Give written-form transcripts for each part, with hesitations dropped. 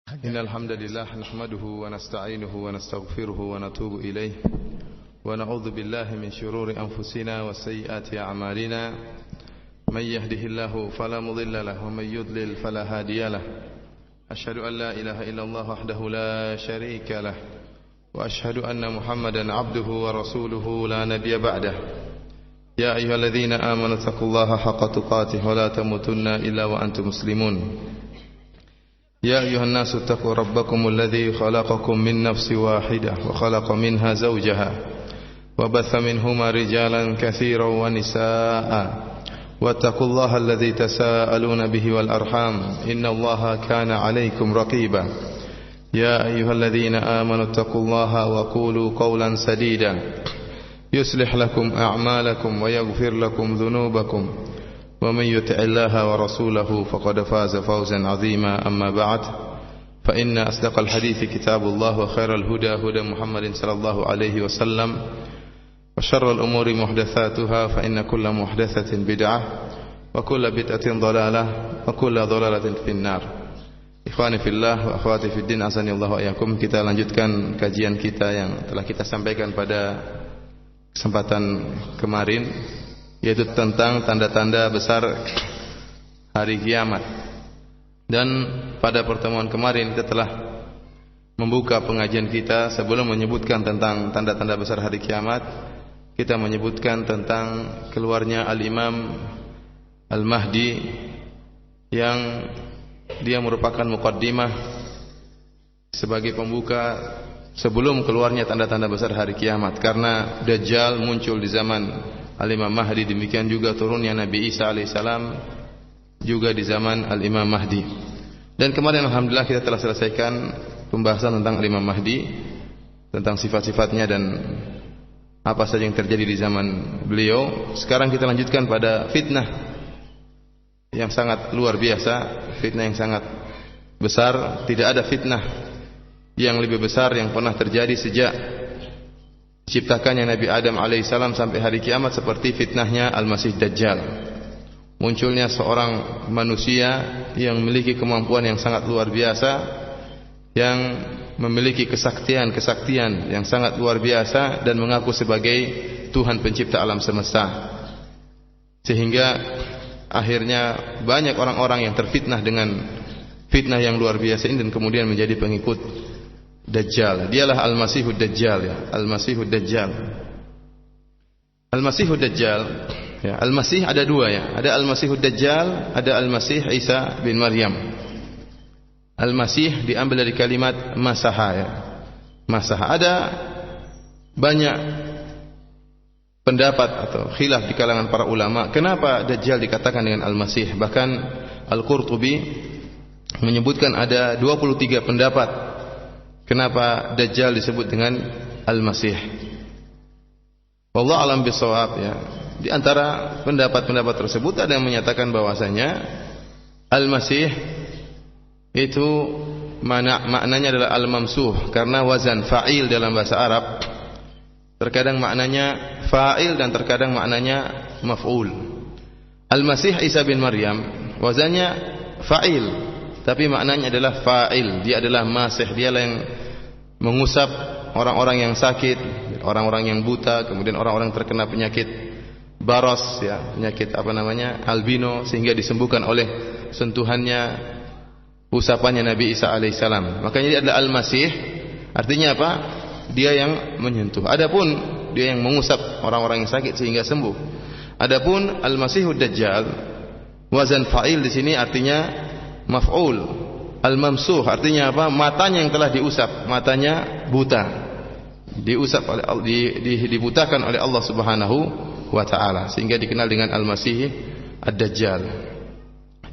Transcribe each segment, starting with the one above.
إن الحمد لله نحمده ونستعينه ونستغفره ونتوب إليه ونعوذ بالله من شرور أنفسنا وسيئات أعمالنا من يهده الله فلا مضل له ومن يضلل فلا هادي له أشهد أن لا إله إلا الله وحده لا شريك له وأشهد أن محمدا عبده ورسوله لا نبي بعده يا أيها الذين آمنوا اتقوا الله حق تقاته ولا تموتن إلا وأنتم مسلمون يا أيها الناس اتقوا ربكم الذي خلقكم من نفس واحدة وخلق منها زوجها وبث منهما رجالا كثيرا ونساء واتقوا الله الذي تساءلون به والأرحام إن الله كان عليكم رقيبا يا أيها الذين آمنوا اتقوا الله وقولوا قولا سديدا يصلح لكم أعمالكم ويغفر لكم ذنوبكم ومن يطع الله ورسوله فقد فاز فوزا عظيما أما بعد فإن أصدق الحديث كتاب الله وخير الهدى هدى محمد صلى الله عليه وسلم وشر الأمور محدثاتها فإن كل محدثة بدعة وكل بدعة ضلالة وكل ضلالة في النار. Ikhwani fillah wa akhwati fid din, azani Allah wa iyyakum. Kita lanjutkan kajian kita yang telah kita sampaikan pada kesempatan kemarin, yaitu tentang tanda-tanda besar hari kiamat. Dan pada pertemuan kemarin kita telah membuka pengajian kita. Sebelum menyebutkan tentang tanda-tanda besar hari kiamat, kita menyebutkan tentang keluarnya Al-Imam Al-Mahdi, yang dia merupakan muqaddimah sebagai pembuka sebelum keluarnya tanda-tanda besar hari kiamat. Karena Dajjal muncul di zaman Al-Imam Mahdi, demikian juga turunnya Nabi Isa alaihissalam juga di zaman Al-Imam Mahdi. Dan kemarin alhamdulillah kita telah selesaikan pembahasan tentang Al-Imam Mahdi, tentang sifat-sifatnya dan apa saja yang terjadi di zaman beliau. Sekarang kita lanjutkan pada fitnah yang sangat luar biasa, fitnah yang sangat besar. Tidak ada fitnah yang lebih besar yang pernah terjadi sejak diciptakannya Nabi Adam alaihissalam sampai hari kiamat seperti fitnahnya Al-Masih Dajjal. Munculnya seorang manusia yang memiliki kemampuan yang sangat luar biasa, yang memiliki kesaktian yang sangat luar biasa dan mengaku sebagai Tuhan pencipta alam semesta. Sehingga akhirnya banyak orang-orang yang terfitnah dengan fitnah yang luar biasa ini dan kemudian menjadi pengikut Dajjal. Dialah Al-Masihud Dajjal, ya. Al-Masihud Dajjal. Al-Masihud Dajjal, ya. Al-Masih ada dua, ya. Ada Al-Masihud Dajjal, ada Al-Masih Isa bin Maryam. Al-Masih diambil dari kalimat masaha, ya. Masaha. Ada banyak pendapat atau khilaf di kalangan para ulama kenapa Dajjal dikatakan dengan Al-Masih. Bahkan Al-Qurtubi menyebutkan ada 23 pendapat kenapa Dajjal disebut dengan Al-Masih. Wallahu a'lam bishawab, ya. Di antara pendapat-pendapat tersebut ada yang menyatakan bahwasanya Al-Masih itu maknanya adalah Al-Mamsuh, karena wazan fa'il dalam bahasa Arab terkadang maknanya fa'il dan terkadang maknanya maf'ul. Al-Masih Isa bin Maryam wazannya fa'il, tapi maknanya adalah fa'il. Dia adalah masih, dialah yang mengusap orang-orang yang sakit, orang-orang yang buta, kemudian orang-orang terkena penyakit baros, ya, penyakit albino, sehingga disembuhkan oleh sentuhannya, usapannya Nabi Isa alaihissalam. Makanya dia adalah Al-Masih, artinya apa? Dia yang menyentuh. Adapun dia yang mengusap orang-orang yang sakit sehingga sembuh. Adapun Al-Masihud Dajjal, wazan fa'il di sini artinya maf'ul. Al-Mamsuh artinya apa? Matanya yang telah diusap, matanya buta. Diusap oleh dibutakan oleh Allah Subhanahu wa taala, sehingga dikenal dengan Al-Masih Ad-Dajjal.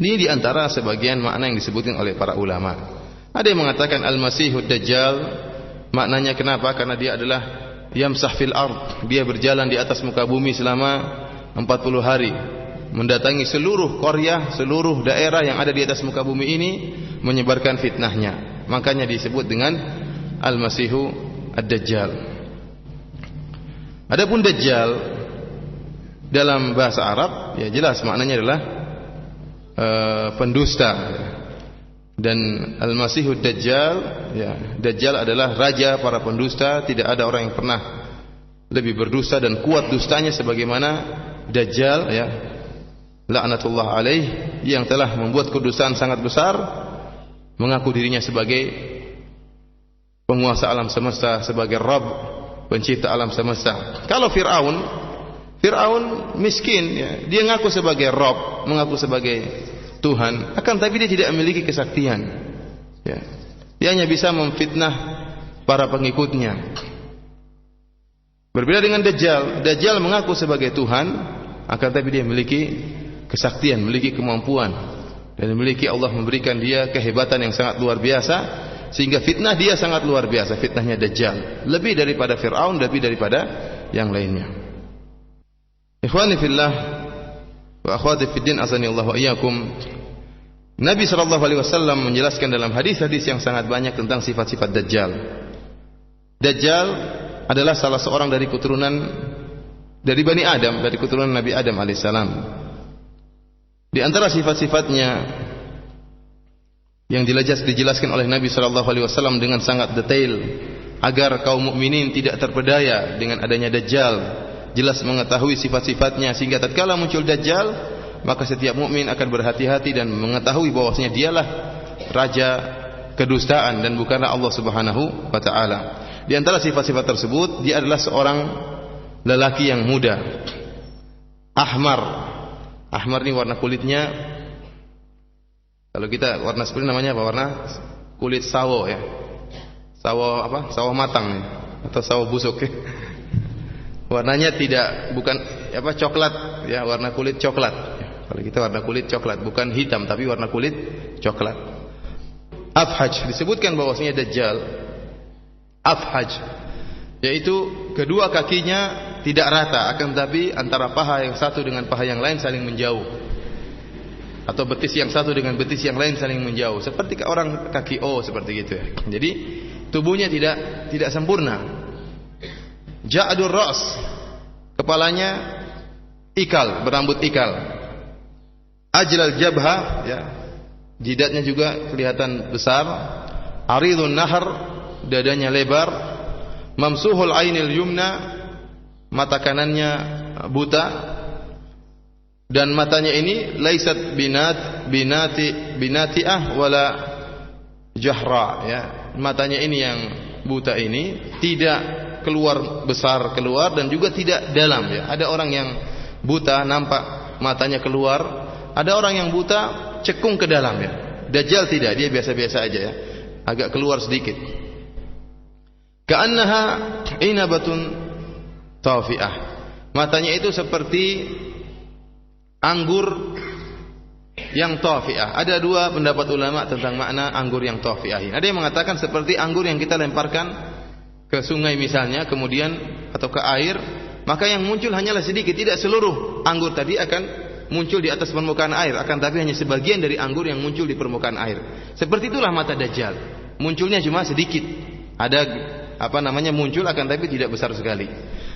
Ini di antara sebagian makna yang disebutkan oleh para ulama. Ada yang mengatakan Al-Masihud Dajjal maknanya kenapa? Karena dia adalah yamsah fil ard, dia berjalan di atas muka bumi selama 40 hari, mendatangi seluruh qaryah, seluruh daerah yang ada di atas muka bumi ini, menyebarkan fitnahnya. Makanya disebut dengan Al-Masihu Ad-Dajjal. Adapun Dajjal dalam bahasa Arab, ya jelas maknanya adalah pendusta. Dan Al-Masihud Dajjal, ya, Dajjal adalah raja para pendusta. Tidak ada orang yang pernah lebih berdusta dan kuat dustanya sebagaimana Dajjal, ya, laknatullah alaih, yang telah membuat kedustaan sangat besar, mengaku dirinya sebagai penguasa alam semesta, sebagai Rabb, pencipta alam semesta. Kalau Fir'aun miskin, ya, dia ngaku sebagai Rabb, mengaku sebagai Tuhan, akan tapi dia tidak memiliki kesaktian, ya. Dia hanya bisa memfitnah para pengikutnya. Berbeda dengan Dajjal. Dajjal mengaku sebagai Tuhan, akan tapi dia memiliki kesaktian, memiliki kemampuan, dan memiliki, Allah memberikan dia kehebatan yang sangat luar biasa, sehingga fitnah dia sangat luar biasa. Fitnahnya Dajjal lebih daripada Fir'aun, lebih daripada yang lainnya. Ikhwani fillah wa akhwati fid din, azani Allah wa iyyakum. Nabi SAW menjelaskan dalam hadis-hadis yang sangat banyak tentang sifat-sifat Dajjal. Dajjal adalah salah seorang dari keturunan dari Bani Adam, dari keturunan Nabi Adam alaihissalam. Di antara sifat-sifatnya yang dijelaskan oleh Nabi SAW dengan sangat detail agar kaum mukminin tidak terpedaya dengan adanya Dajjal, jelas mengetahui sifat-sifatnya, sehingga tatkala muncul Dajjal, maka setiap mukmin akan berhati-hati dan mengetahui bahwasanya dialah raja kedustaan dan bukanlah Allah Subhanahu wa taala. Di antara sifat-sifat tersebut, dia adalah seorang lelaki yang muda. Ahmar. Ahmar ini warna kulitnya, kalau kita warna seperti namanya apa? Warna kulit sawo, ya. Sawo apa? Sawo matang, ya. Atau sawo busuk, ya. Warnanya bukan coklat, ya, warna kulit coklat. Kalau kita warna kulit coklat, bukan hitam tapi warna kulit coklat. Afhaj, disebutkan bahwasanya Dajjal afhaj, yaitu kedua kakinya tidak rata, akan tapi antara paha yang satu dengan paha yang lain saling menjauh, atau betis yang satu dengan betis yang lain saling menjauh, seperti orang kaki O, seperti gitu, ya. Jadi tubuhnya tidak sempurna. Ja'adur ra's, kepalanya ikal, berambut ikal. Ajlal jabha, ya, jidatnya juga kelihatan besar. Aridun nahar, dadanya lebar. Mamsuhul ainil yumna, mata kanannya buta. Dan matanya ini laisat binati'ah wala jahra, ya. Matanya ini yang buta ini tidak keluar besar dan juga tidak dalam, ya. Ada orang yang buta nampak matanya keluar, ada orang yang buta cekung ke dalam, ya. Dajjal tidak, dia biasa-biasa aja, ya, agak keluar sedikit. Ka'annaha inabatun tafi'ah, matanya itu seperti anggur yang tafi'ah. Ada dua pendapat ulama tentang makna anggur yang tafi'ah. Ada yang mengatakan seperti anggur yang kita lemparkan ke sungai misalnya, kemudian atau ke air, maka yang muncul hanyalah sedikit, tidak seluruh anggur tadi akan muncul di atas permukaan air, akan tapi hanya sebagian dari anggur yang muncul di permukaan air. Seperti itulah mata Dajjal, munculnya cuma sedikit, muncul akan tapi tidak besar sekali.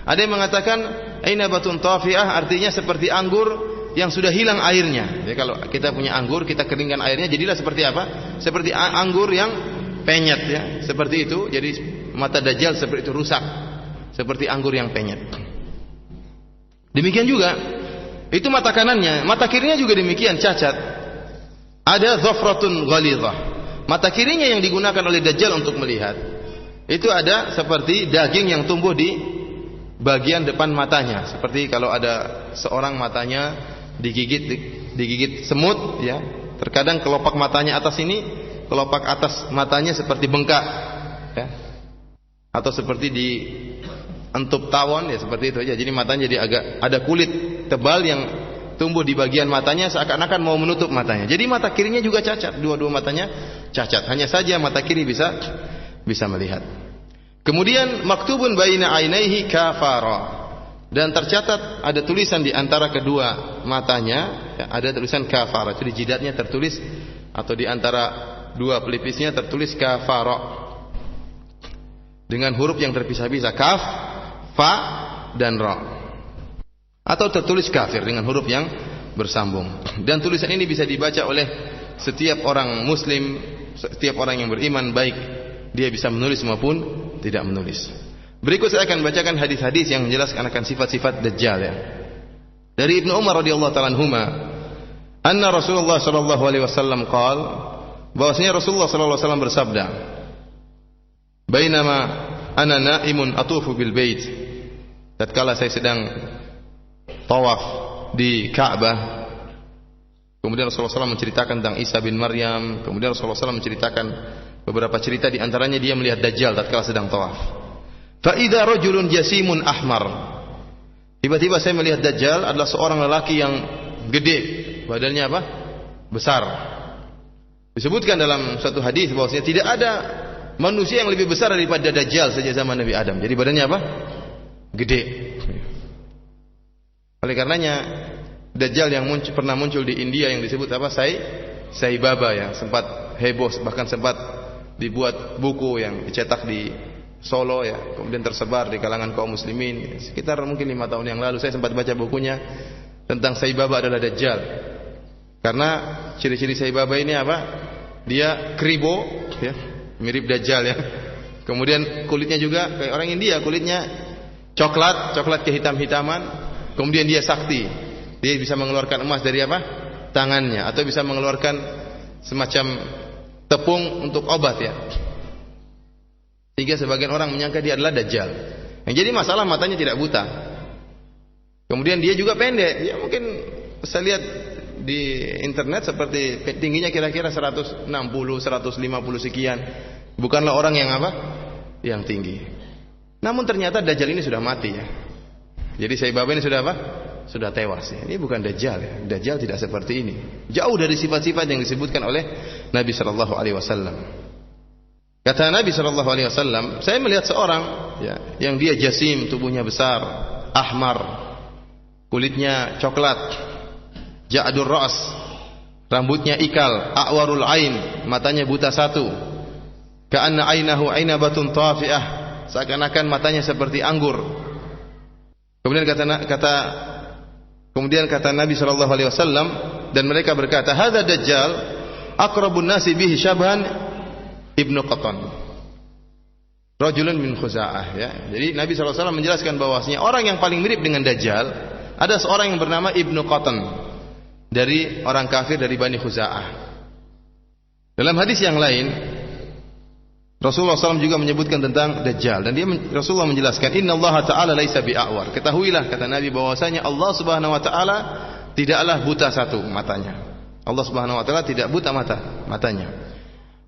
Ada yang mengatakan ainabatun tafi'ah, artinya seperti anggur yang sudah hilang airnya. Jadi kalau kita punya anggur, kita keringkan airnya, jadilah seperti apa? Seperti anggur yang penyet, ya, seperti itu. Jadi mata Dajjal seperti itu, rusak, seperti anggur yang penyet. Demikian juga itu mata kanannya, mata kirinya juga demikian, cacat. Ada dhafratun ghalidhah, mata kirinya yang digunakan oleh Dajjal untuk melihat, itu ada seperti daging yang tumbuh di bagian depan matanya, seperti kalau ada seorang matanya digigit semut, ya. Terkadang kelopak matanya atas ini, kelopak atas matanya seperti bengkak, ya, atau seperti di entup tawon, ya, seperti itu aja. Jadi matanya jadi agak ada kulit tebal yang tumbuh di bagian matanya, seakan-akan mau menutup matanya. Jadi mata kirinya juga cacat, dua-dua matanya cacat. Hanya saja mata kiri bisa melihat. Kemudian maktubun baina ainaihi kafara, dan tercatat ada tulisan di antara kedua matanya, ya, ada tulisan kafara. Itu di jidatnya tertulis, atau di antara dua pelipisnya tertulis kafara dengan huruf yang terpisah-pisah, kaf, fa, dan ra. Atau tertulis kafir dengan huruf yang bersambung. Dan tulisan ini bisa dibaca oleh setiap orang muslim, setiap orang yang beriman, baik dia bisa menulis maupun tidak menulis. Berikut saya akan bacakan hadis-hadis yang menjelaskan akan sifat-sifat Dajjal ya. Dari Ibnu Umar radhiyallahu ta'ala anhuma, anna Rasulullah sallallahu alaihi wasallam qala, bahwasanya Rasulullah sallallahu alaihi wasallam bersabda, bainama ana naimun atufu bil bait, tatkala saya sedang tawaf di Ka'bah, kemudian Rasulullah SAW menceritakan tentang Isa bin Maryam, kemudian Rasulullah SAW menceritakan beberapa cerita, di antaranya dia melihat Dajjal tatkala sedang tawaf. Fa idza rajulun jasimun ahmar, tiba-tiba saya melihat Dajjal adalah seorang lelaki yang gede, badannya apa? Besar. Disebutkan dalam satu hadis bahwasanya tidak ada manusia yang lebih besar daripada Dajjal sejak zaman Nabi Adam. Jadi badannya apa? Gede. Oleh karenanya Dajjal yang pernah muncul di India yang disebut apa? Sai Baba ya, sempat heboh, bahkan sempat dibuat buku yang dicetak di Solo ya, kemudian tersebar di kalangan kaum muslimin. Sekitar mungkin 5 tahun yang lalu saya sempat baca bukunya tentang Sai Baba adalah Dajjal. Karena ciri-ciri Sai Baba ini apa? Dia kribo ya, mirip Dajjal ya. Kemudian kulitnya juga kayak orang India, kulitnya coklat kehitam-hitaman. Kemudian dia sakti. Dia bisa mengeluarkan emas dari apa? Tangannya, atau bisa mengeluarkan semacam tepung untuk obat ya. Sehingga sebagian orang menyangka dia adalah Dajjal. Yang jadi masalah matanya tidak buta. Kemudian dia juga pendek. Ya mungkin saya lihat di internet seperti tingginya kira-kira 160, 150 sekian. Bukanlah orang yang apa? Yang tinggi. Namun ternyata Dajjal ini sudah mati ya. Jadi Sai Baba ini sudah apa? Sudah tewas ya. Ini bukan Dajjal ya. Dajjal tidak seperti ini. Jauh dari sifat-sifat yang disebutkan oleh Nabi sallallahu alaihi wasallam. Kata Nabi sallallahu alaihi wasallam, saya melihat seorang ya, yang dia jasim, tubuhnya besar, ahmar, kulitnya coklat, ja'dur ra's, rambutnya ikal, a'warul ain, matanya buta satu, ka'anna ainahu ainabatun tafi'ah, seakan-akan matanya seperti anggur. Kemudian kata Nabi sallallahu alaihi wasallam, dan mereka berkata, hadza Dajjal aqrabun nasi bihi syabhan Ibnu Qatan, rajulun min Khuza'ah ya. Jadi Nabi SAW menjelaskan bahwasanya orang yang paling mirip dengan Dajjal ada seorang yang bernama Ibnu Qatan dari orang kafir dari Bani Khuza'ah. Dalam hadis yang lain Rasulullah SAW juga menyebutkan tentang Dajjal, dan Rasulullah menjelaskan, Inna Allah Ta'ala laisa bi'awar. Ketahuilah kata Nabi bahwasanya Allah Subhanahu Wa Ta'ala tidaklah buta satu matanya. Allah Subhanahu Wa Ta'ala tidak buta matanya.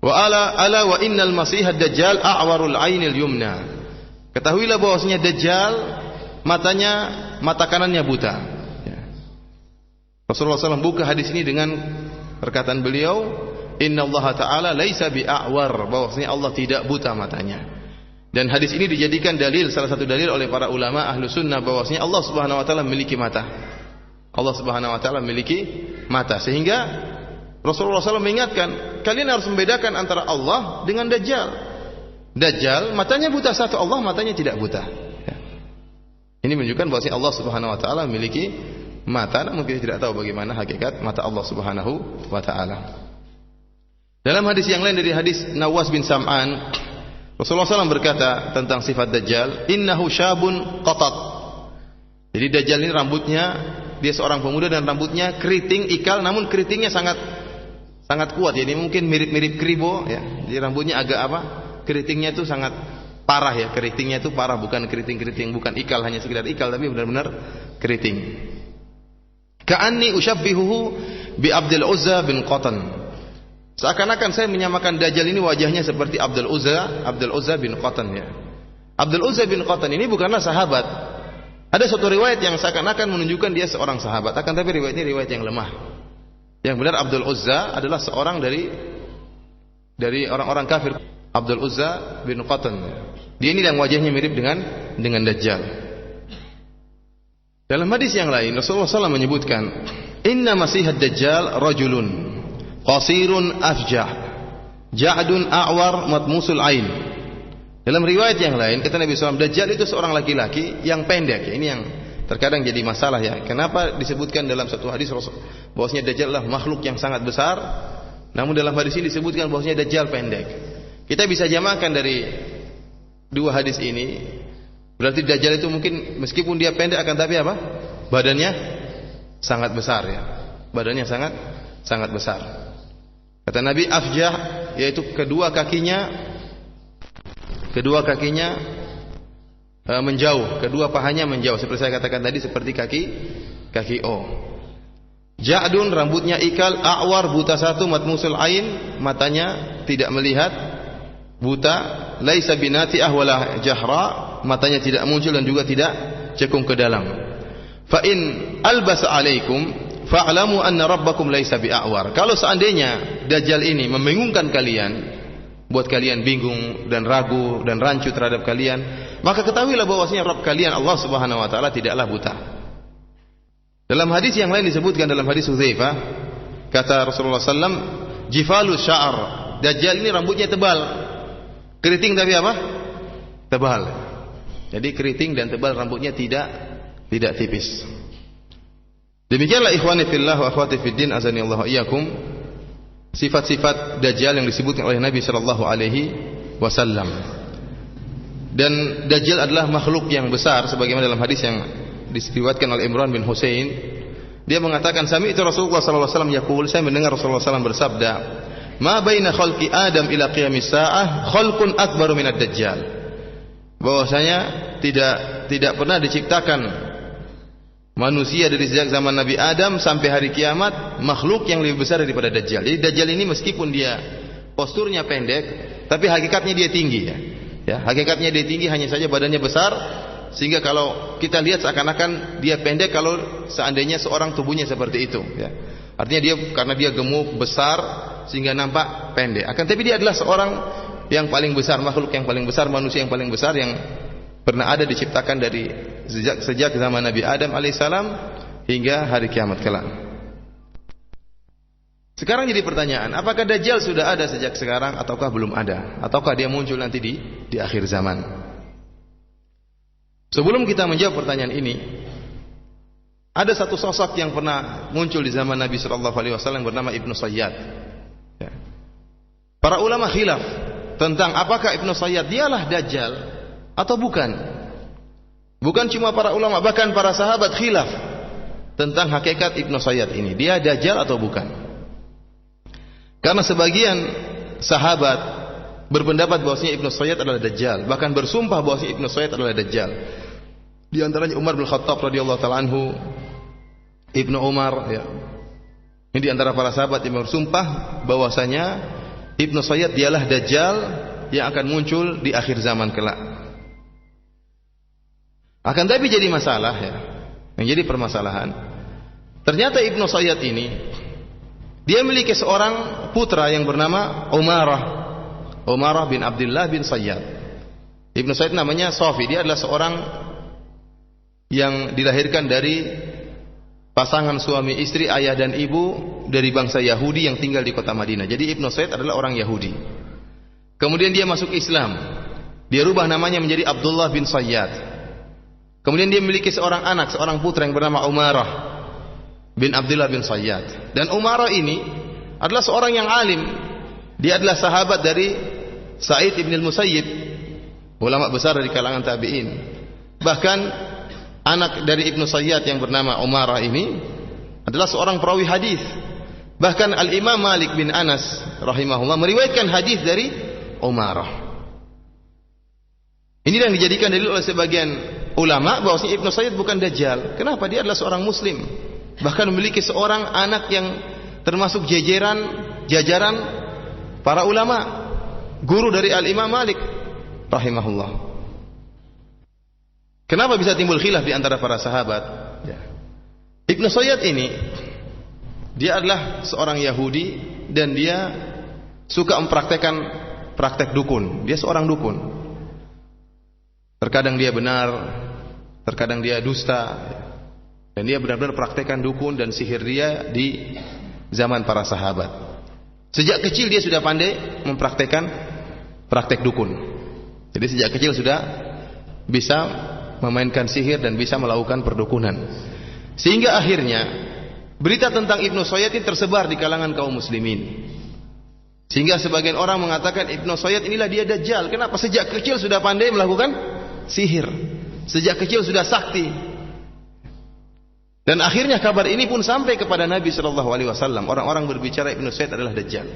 Wa ala wa innal masih ad-dajjal a'warul ainil yumna. Ketahuilah bahwasanya Dajjal mata kanannya buta ya. Rasulullah SAW buka hadis ini dengan perkataan beliau, innallaha ta'ala laisa bi'awar, bahwasanya Allah tidak buta matanya. Dan hadis ini dijadikan dalil, salah satu dalil oleh para ulama ahlu sunnah bahwasanya Allah Subhanahu Wa Ta'ala memiliki mata. Allah Subhanahu Wa Ta'ala memiliki mata, sehingga Rasulullah SAW mengingatkan, kalian harus membedakan antara Allah dengan Dajjal. Dajjal matanya buta satu, Allah matanya tidak buta ya. Ini menunjukkan bahwa Allah Subhanahu Wa Ta'ala memiliki mata, namun kita tidak tahu bagaimana hakikat mata Allah Subhanahu Wa Ta'ala. Dalam hadis yang lain dari hadis Nawas bin Sam'an, Rasulullah SAW berkata tentang sifat Dajjal, innahu syabun qatat. Jadi Dajjal ini rambutnya, dia seorang pemuda dan rambutnya keriting ikal, namun keritingnya sangat kuat ya. Ini mungkin mirip-mirip kribo ya. Jadi rambutnya agak apa? Keritingnya itu sangat parah ya. Keritingnya itu parah, bukan keriting-keriting, bukan ikal hanya sekedar ikal, tapi benar-benar keriting. Ka'anni usyabbihuhu bi Abdul Uzza bin Qatan. Seakan-akan saya menyamakan Dajjal ini wajahnya seperti Abdul Uzza bin Qatan ya. Abdul Uzza bin Qatan ini bukanlah sahabat. Ada suatu riwayat yang seakan-akan menunjukkan dia seorang sahabat, akan tapi riwayat ini riwayat yang lemah. Yang benar Abdul Uzza adalah seorang dari orang-orang kafir. Abdul Uzza bin Qatan. Dia ini yang wajahnya mirip dengan Dajjal. Dalam hadis yang lain Rasulullah SAW menyebutkan, inna masihad Dajjal rajulun qasirun afjah ja'dun a'war matmusul ain. Dalam riwayat yang lain kata Nabi SAW, Dajjal itu seorang laki-laki yang pendek ya. Ini yang terkadang jadi masalah ya. Kenapa disebutkan dalam satu hadis bahwasanya Dajjal adalah makhluk yang sangat besar, Namun dalam hadis ini disebutkan bahwasanya Dajjal pendek. Kita bisa jamakan dari dua hadis ini. Berarti Dajjal itu mungkin meskipun dia pendek akan tapi apa? Badannya sangat besar ya. Badannya sangat besar. Kata Nabi afjah, yaitu kedua kakinya menjauh, kedua pahanya menjauh, seperti saya katakan tadi, seperti kaki O. Ja'dun, rambutnya ikal, a'war, buta satu, matmusul ain, matanya tidak melihat, buta, laisa binati'ah wala jahra, matanya tidak muncul dan juga tidak cekung ke dalam. Fa in albasa alaikum fa'lamu anna rabbakum laisa bi'awar. Kalau seandainya Dajjal ini membingungkan kalian, buat kalian bingung dan ragu dan rancu terhadap kalian, maka ketahuilah bahwasanya Rabb kalian Allah Subhanahu wa taala tidaklah buta. Dalam hadis yang lain disebutkan, dalam hadis Hudzaifah, kata Rasulullah sallam, jifalu sya'ar, Dajjal ini rambutnya tebal. Keriting tapi apa? Tebal. Jadi keriting dan tebal, rambutnya tidak tipis. Demikianlah ikhwani fillah wa akhwati fiddin azani Allah iyyakum, sifat-sifat Dajjal yang disebutkan oleh Nabi sallallahu alaihi wasallam. Dan Dajjal adalah makhluk yang besar, sebagaimana dalam hadis yang diriwayatkan oleh Imran bin Husain, dia mengatakan, sami'tu Rasulullah sallallahu alaihi wasallam yaqul, saya mendengar Rasulullah sallallahu bersabda, ma baina khalqi Adam ila qiyamis saah khalqun akbaru minad Dajjal. Bahwasanya tidak pernah diciptakan manusia dari sejak zaman Nabi Adam sampai hari kiamat makhluk yang lebih besar daripada Dajjal. Jadi Dajjal ini meskipun dia posturnya pendek, tapi hakikatnya dia tinggi ya. Hakikatnya dia tinggi, hanya saja badannya besar, sehingga kalau kita lihat seakan-akan dia pendek kalau seandainya seorang tubuhnya seperti itu ya. Artinya dia karena dia gemuk, besar, sehingga nampak pendek. Akan tapi dia adalah seorang yang paling besar, makhluk yang paling besar, manusia yang paling besar yang pernah ada diciptakan dari sejak zaman Nabi Adam alaihissalam hingga hari kiamat kelak. Sekarang jadi pertanyaan, apakah Dajjal sudah ada sejak sekarang ataukah belum ada? Ataukah dia muncul nanti di akhir zaman? Sebelum kita menjawab pertanyaan ini, ada satu sosok yang pernah muncul di zaman Nabi sallallahu alaihi wasallam bernama Ibnu Sayyad. Ya. Para ulama khilaf tentang apakah Ibnu Sayyad dialah Dajjal atau bukan. Bukan cuma para ulama, bahkan para sahabat khilaf tentang hakikat Ibnu Sayyad ini. Dia Dajjal atau bukan? Karena sebagian sahabat berpendapat bahwasanya Ibnu Sayyad adalah Dajjal, bahkan bersumpah bahwasanya Ibnu Sayyad adalah Dajjal. Di antaranya Umar bin Khattab radhiyallahu taala anhu, Ibnu Umar ya. Ini di antara para sahabat yang bersumpah bahwasanya Ibnu Sayyad dialah Dajjal yang akan muncul di akhir zaman kelak. Akan tapi jadi masalah ya. Yang jadi permasalahan, ternyata Ibnu Sayyad ini dia memiliki seorang putra yang bernama Umarah bin Abdullah bin Sayyad. Ibnu Sayyad namanya Sofi. Dia adalah seorang yang dilahirkan dari pasangan suami istri, ayah dan ibu dari bangsa Yahudi yang tinggal di kota Madinah. Jadi Ibnu Sayyad adalah orang Yahudi. Kemudian dia masuk Islam. Dia rubah namanya menjadi Abdullah bin Sayyad. Kemudian dia memiliki seorang anak, seorang putra yang bernama Umarah bin Abdullah bin Sayyad. Dan Umarah ini adalah seorang yang alim. Dia adalah sahabat dari Sa'id ibn al-Musayyib, ulama besar dari kalangan tabi'in. Bahkan anak dari Ibnu Sayyad yang bernama Umarah ini adalah seorang perawi hadis. Bahkan Al-Imam Malik bin Anas rahimahullah meriwayatkan hadis dari Umarah. Ini yang dijadikan dalil oleh sebagian ulama bahwasanya Ibnu Sayyad bukan Dajjal. Kenapa? Dia adalah seorang muslim. Bahkan memiliki seorang anak yang termasuk jajaran para ulama, guru dari Al-Imam Malik rahimahullah. Kenapa bisa timbul khilaf di antara para sahabat? Ya. Ibnu Sayyad ini dia adalah seorang Yahudi dan dia suka mempraktekkan praktek dukun. Dia seorang dukun. Terkadang dia benar, terkadang dia dusta. Dan dia benar-benar praktekkan dukun dan sihir dia di zaman para sahabat. Sejak kecil dia sudah pandai mempraktekkan praktek dukun. Jadi sejak kecil sudah bisa memainkan sihir dan bisa melakukan perdukunan. Sehingga akhirnya berita tentang Ibnu Sayyad ini tersebar di kalangan kaum muslimin. Sehingga sebagian orang mengatakan Ibnu Sayyad inilah dia Dajjal. Kenapa? Sejak kecil sudah pandai melakukan sihir. Sejak kecil sudah sakti. Dan akhirnya kabar ini pun sampai kepada Nabi SAW. Orang-orang berbicara Ibnu Sayyad adalah Dajjal.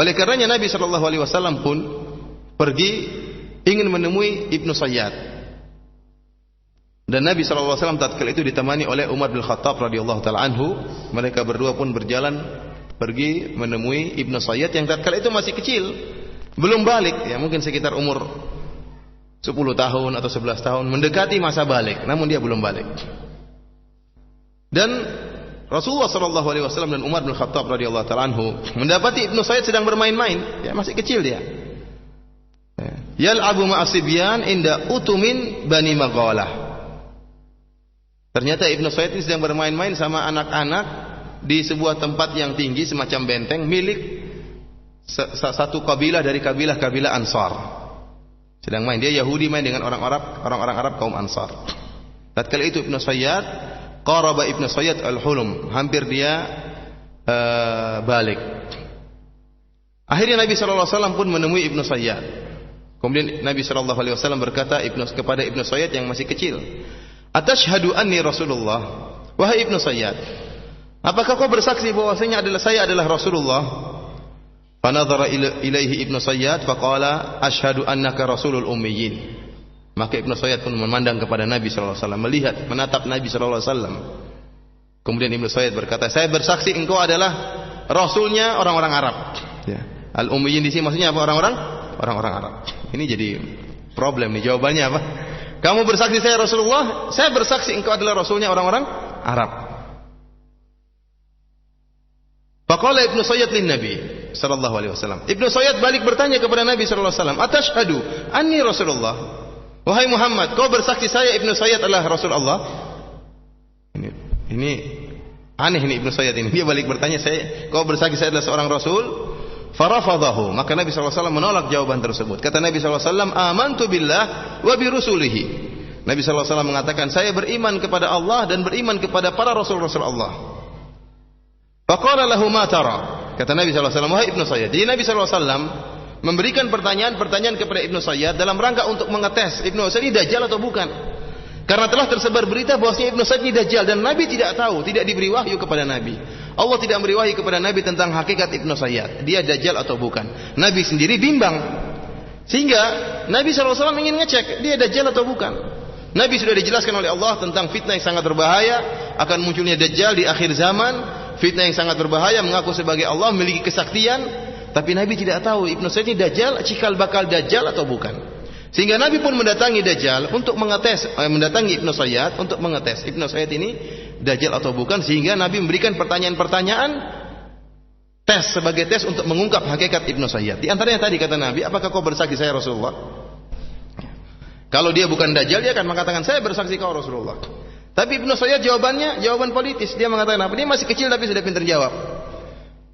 Oleh karenanya Nabi SAW pun pergi ingin menemui Ibnu Sayyad. Dan Nabi SAW tatkala itu ditemani oleh Umar bin Khattab radhiyallahu taala anhu. Mereka berdua pun berjalan pergi menemui Ibnu Sayyad yang tatkala itu masih kecil, belum balik, ya mungkin sekitar umur 10 tahun atau 11 tahun, mendekati masa balik, namun dia belum balik. Dan Rasulullah SAW dan Umar bin Khattab radhiyallahu taala anhu mendapati Ibnu Sayyad sedang bermain-main, ya masih kecil dia. Yal'abu ma'asibyan inda utumin Bani Maghalah. Ternyata Ibnu Sayyad ini sedang bermain-main sama anak-anak di sebuah tempat yang tinggi semacam benteng milik satu kabilah dari kabilah Ansar. Sedang main, dia Yahudi main dengan orang-orang Arab kaum Ansar. Tatkala itu Ibnu Sayyad qaraba Ibnu Sayyad al-hulum, hampir dia balik. Akhirnya Nabi SAW pun menemui Ibnu Sayyad. Kemudian Nabi SAW berkata kepada Ibnu Sayyad yang masih kecil, "Atashhadu anni Rasulullah?" Wahai Ibnu Sayyad, apakah kau bersaksi bahwasanya saya adalah Rasulullah? Fanadhara ilaihi Ibnu Sayyad faqala asyhadu annaka rasulul ummiyin. Maka Ibnu Sayyad pun memandang kepada Nabi sallallahu alaihi wasallam, melihat, menatap Nabi sallallahu alaihi wasallam. Kemudian Ibnu Sayyad berkata, saya bersaksi engkau adalah rasulnya orang-orang Arab. Ya. Al-ummiyin di sini maksudnya apa? Orang-orang Arab. Ini jadi problem nih, jawabannya apa? Kamu bersaksi saya Rasulullah, saya bersaksi engkau adalah rasulnya orang-orang Arab. Faqala Ibnu Sayyad lin Nabi sallallahu alaihi wasallam. Ibnu Sayyad balik bertanya kepada Nabi sallallahu alaihi wasallam, "Atashhadu anni Rasulullah?" Wahai Muhammad, kau bersaksi saya Ibnu Sayyad adalah Rasul Allah? Ini aneh ini Ibnu Sayyad ini. Dia balik bertanya, kau bersaksi saya adalah seorang rasul? Farafadahu. Maka Nabi sallallahu alaihi wasallam menolak jawaban tersebut. Kata Nabi sallallahu alaihi wasallam, "Amantu billah wa bi rusulihi." Nabi sallallahu alaihi wasallam mengatakan, saya beriman kepada Allah dan beriman kepada para rasul-rasul Allah. Faqala lahu ma tara. Kata Nabi sallallahu alaihi wasallam, wahai Ibnu Sayyad. Jadi Nabi sallallahu alaihi wasallam memberikan pertanyaan-pertanyaan kepada Ibnu Sayyad dalam rangka untuk mengetes Ibnu Sayyad ini dajjal atau bukan. Karena telah tersebar berita bahwasanya Ibnu Sayyad ini dajjal dan Nabi tidak tahu, tidak diberi wahyu kepada Nabi. Allah tidak memberi wahyu kepada Nabi tentang hakikat Ibnu Sayyad, dia dajjal atau bukan. Nabi sendiri bimbang. Sehingga Nabi sallallahu alaihi wasallam ingin ngecek dia dajjal atau bukan. Nabi sudah dijelaskan oleh Allah tentang fitnah yang sangat berbahaya, akan munculnya dajjal di akhir zaman, fitnah yang sangat berbahaya, mengaku sebagai Allah, memiliki kesaktian, tapi Nabi tidak tahu Ibnu Sayyad ini dajjal, cikal bakal dajjal atau bukan. Sehingga Nabi pun mendatangi dajjal untuk mengetes, mendatangi Ibnu Sayyad untuk mengetes Ibnu Sayyad ini dajjal atau bukan, sehingga Nabi memberikan pertanyaan-pertanyaan tes sebagai tes untuk mengungkap hakikat Ibnu Sayyad. Di antaranya tadi kata Nabi, apakah kau bersaksi saya Rasulullah? Kalau dia bukan dajjal, dia akan mengatakan saya bersaksi kau Rasulullah. Tapi Ibnu Sayyad jawabannya jawaban politis. Dia mengatakan apa? Dia masih kecil tapi sudah pintar jawab.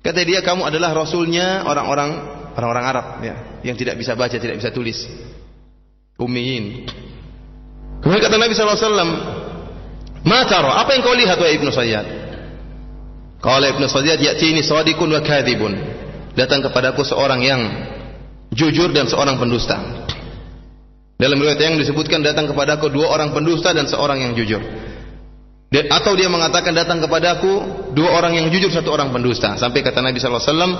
Kata dia, kamu adalah rasulnya orang-orang Arab, ya, yang tidak bisa baca, tidak bisa tulis, ummiyin. Kemudian kata Nabi SAW, ma tara, apa yang kau lihat wahai Ibnu Sayyad? Qala Ibnu Sayyad, ya'tini shadiqun wa kadhibun. Datang kepadaku seorang yang jujur dan seorang pendusta. Dalam riwayat yang disebutkan datang kepadaku dua orang pendusta dan seorang yang jujur. Atau dia mengatakan datang kepadaku dua orang yang jujur, satu orang pendusta. Sampai kata Nabi sallallahu alaihi wasallam,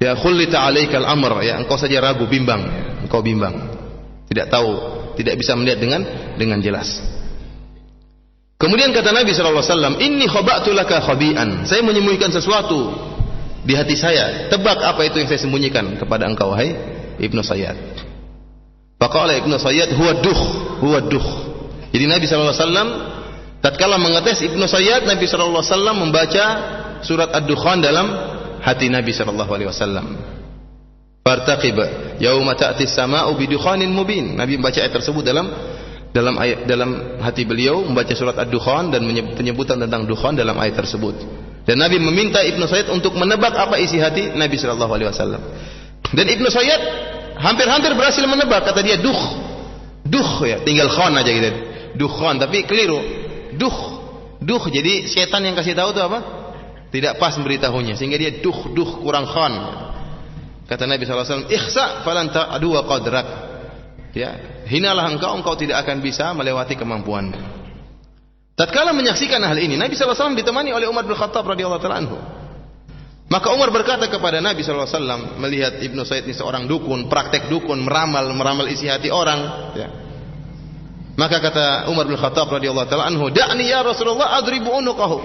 ya khullita alaikal amr, ya engkau saja ragu, bimbang, ya, engkau bimbang. Tidak tahu, tidak bisa melihat dengan jelas. Kemudian kata Nabi sallallahu alaihi wasallam, inni khaba'tu laka khabi'an. Saya menyembunyikan sesuatu di hati saya. Tebak apa itu yang saya sembunyikan kepada engkau wahai Ibnu Sayyad. Faqala Ibnu Sayyad huwa duh. Jadi Nabi sallallahu alaihi wasallam tatkala mengetes Ibnu Sayyad, Nabi sallallahu alaihi wasallam membaca surat Ad-Dukhan dalam hati Nabi sallallahu alaihi wasallam. Fartaqib yauma ta'ti as-samaa'u bidukhanin mubin. Nabi membaca ayat tersebut dalam hati beliau, membaca surat Ad-Dukhan dan penyebutan tentang dukhan dalam ayat tersebut. Dan Nabi meminta Ibnu Sayyad untuk menebak apa isi hati Nabi sallallahu alaihi wasallam. Dan Ibnu Sayyad hampir-hampir berhasil menebak. Kata dia duh ya, tinggal khan aja gitu, dukhan, tapi keliru. Duh, jadi setan yang kasih tahu itu apa? tidak pas memberitahunya, sehingga dia kurang khon. Kata Nabi SAW, ikhsa falan ta'adu wa qadrak. Ya, hinalah engkau tidak akan bisa melewati kemampuanmu. Tatkala menyaksikan hal ini, Nabi SAW ditemani oleh Umar bin Khattab radhiyallahu ta'ala anhu. Maka Umar berkata kepada Nabi SAW, melihat Ibnu Sayyid ini seorang dukun, praktek dukun, meramal isi hati orang. Ya. Maka kata Umar bin Khattab radhiyallahu ta'ala anhu, da'ni ya Rasulullah adribu unuqahu.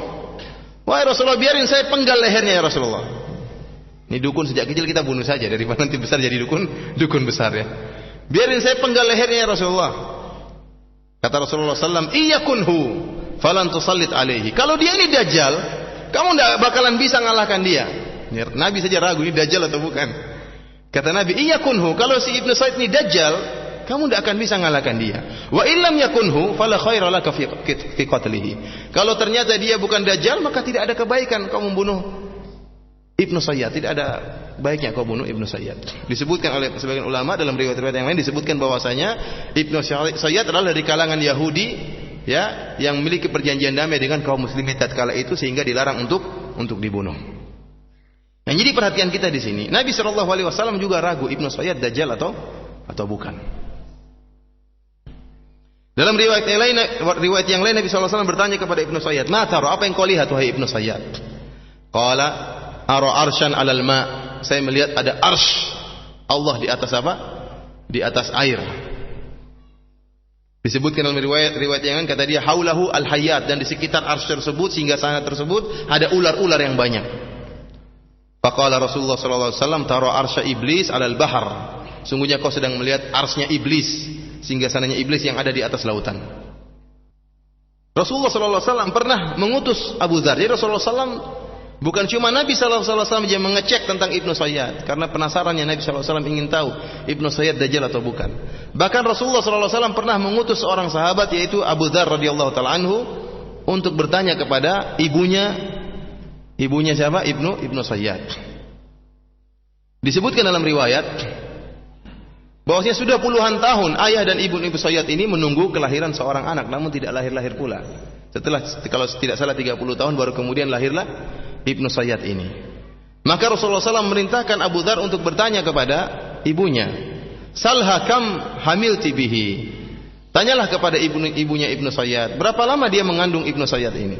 Wahai Rasulullah, biarin saya penggal lehernya ya Rasulullah. Ini dukun sejak kecil kita bunuh saja, daripada nanti besar jadi dukun besar ya. Biarin saya penggal lehernya ya Rasulullah. Kata Rasulullah SAW, iyakunhu falan tusallit alaihi. Kalau dia ini dajjal, kamu tidak bakalan bisa ngalahkan dia. Nabi saja ragu, ini dajjal atau bukan. Kata Nabi, iyakunhu, kalau si Ibnu Sayyid ini dajjal, kamu tidak akan bisa ngalahkan dia. Wa illam yakunhu fala khaira laka fi qatlihi. Kalau ternyata dia bukan dajjal, maka tidak ada kebaikan kau membunuh Ibnu Sayyid. Tidak ada baiknya kau bunuh Ibnu Sayyid. Disebutkan oleh sebagian ulama dalam riwayat-riwayat yang lain, disebutkan bahwasanya Ibnu Sayyid adalah dari kalangan Yahudi, ya, yang memiliki perjanjian damai dengan kaum muslimin tatkala itu, sehingga dilarang untuk dibunuh. Nah, jadi perhatian kita di sini, Nabi SAW juga ragu Ibnu Sayyid dajjal atau bukan. Dalam riwayat yang lain Nabi SAW bertanya kepada Ibnu Sayyid, "Ma tara, apa yang kau lihat wahai Ibnu Sayyid?" Qala, "Ara arsyan 'alal ma." Saya melihat ada arsy Allah di atas apa? Di atas air. Disebutkan dalam riwayat yang lain, kata dia, "Haulahu al-hayyat," dan di sekitar arsy tersebut, sehingga sana tersebut ada ular-ular yang banyak. Faqala Rasulullah SAW, "Tara arsya iblis 'alal bahr." Sungguhnya kau sedang melihat arsy-nya iblis, sehingga sananya iblis yang ada di atas lautan. Rasulullah SAW pernah mengutus Abu Dzar. Jadi Rasulullah SAW bukan cuma Nabi SAW yang mengecek tentang Ibnu Sayyid, karena penasarannya Nabi SAW ingin tahu Ibnu Sayyid dajjal atau bukan. Bahkan Rasulullah SAW pernah mengutus seorang sahabat, yaitu Abu Dzar radhiyallahu ta'ala anhu, untuk bertanya kepada ibunya siapa? Ibnu Sayyid. Disebutkan dalam riwayat bahwasanya sudah puluhan tahun ayah dan ibu Sayyid ini menunggu kelahiran seorang anak, namun tidak lahir-lahir pula. Setelah, kalau tidak salah, 30 tahun baru kemudian lahirlah Ibnu Sayyid ini. Maka Rasulullah SAW memerintahkan Abu Dzar untuk bertanya kepada ibunya, "Salha kam hamilti bihi." Tanyalah kepada ibunya Ibnu Sayyid, berapa lama dia mengandung Ibnu Sayyid ini?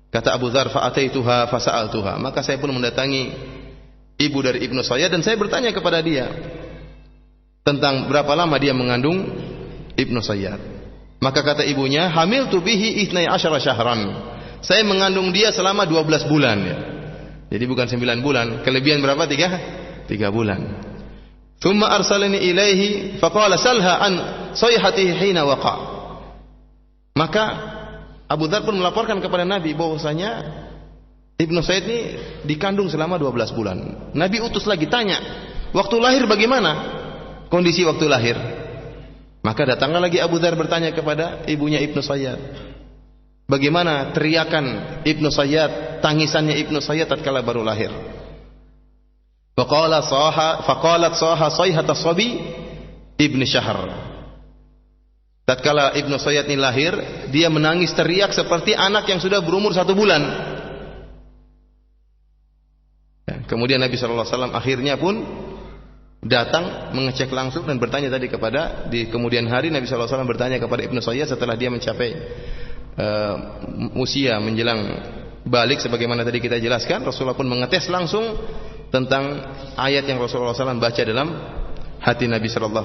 Kata Abu Dzar, "Fa'ataituha fasa'altuha." Maka saya pun mendatangi ibu dari Ibnu Sayyid dan saya bertanya kepada dia tentang berapa lama dia mengandung Ibnu Sayyid. Maka kata ibunya, "Hamiltu bihi 12 syahran." Saya mengandung dia selama 12 bulan ya. Jadi bukan 9 bulan. Kelebihan berapa? 3 bulan. Thumma arsalani ilaihi faqala salha an sayhatihi hina waqa. Maka Abu Dzar pun melaporkan kepada Nabi bahwasanya Ibnu Sayyid ini dikandung selama 12 bulan. Nabi utus lagi tanya, "Waktu lahir bagaimana?" Kondisi waktu lahir. Maka datanglah lagi Abu Dzar bertanya kepada ibunya Ibnu Sayyid, bagaimana teriakan Ibnu Sayyid, tangisannya Ibnu Sayyid tatkala baru lahir. Faqalat saha sayhata sabi ibn Syahr. Tatkala Ibnu Sayyid ini lahir, dia menangis teriak seperti anak yang sudah berumur 1 bulan. Kemudian Nabi SAW akhirnya pun datang mengecek langsung dan bertanya tadi di kemudian hari Nabi SAW bertanya kepada Ibnu Sayyid setelah dia mencapai usia menjelang balik, sebagaimana tadi kita jelaskan. Rasulullah pun mengetes langsung tentang ayat yang Rasulullah SAW baca dalam hati Nabi SAW.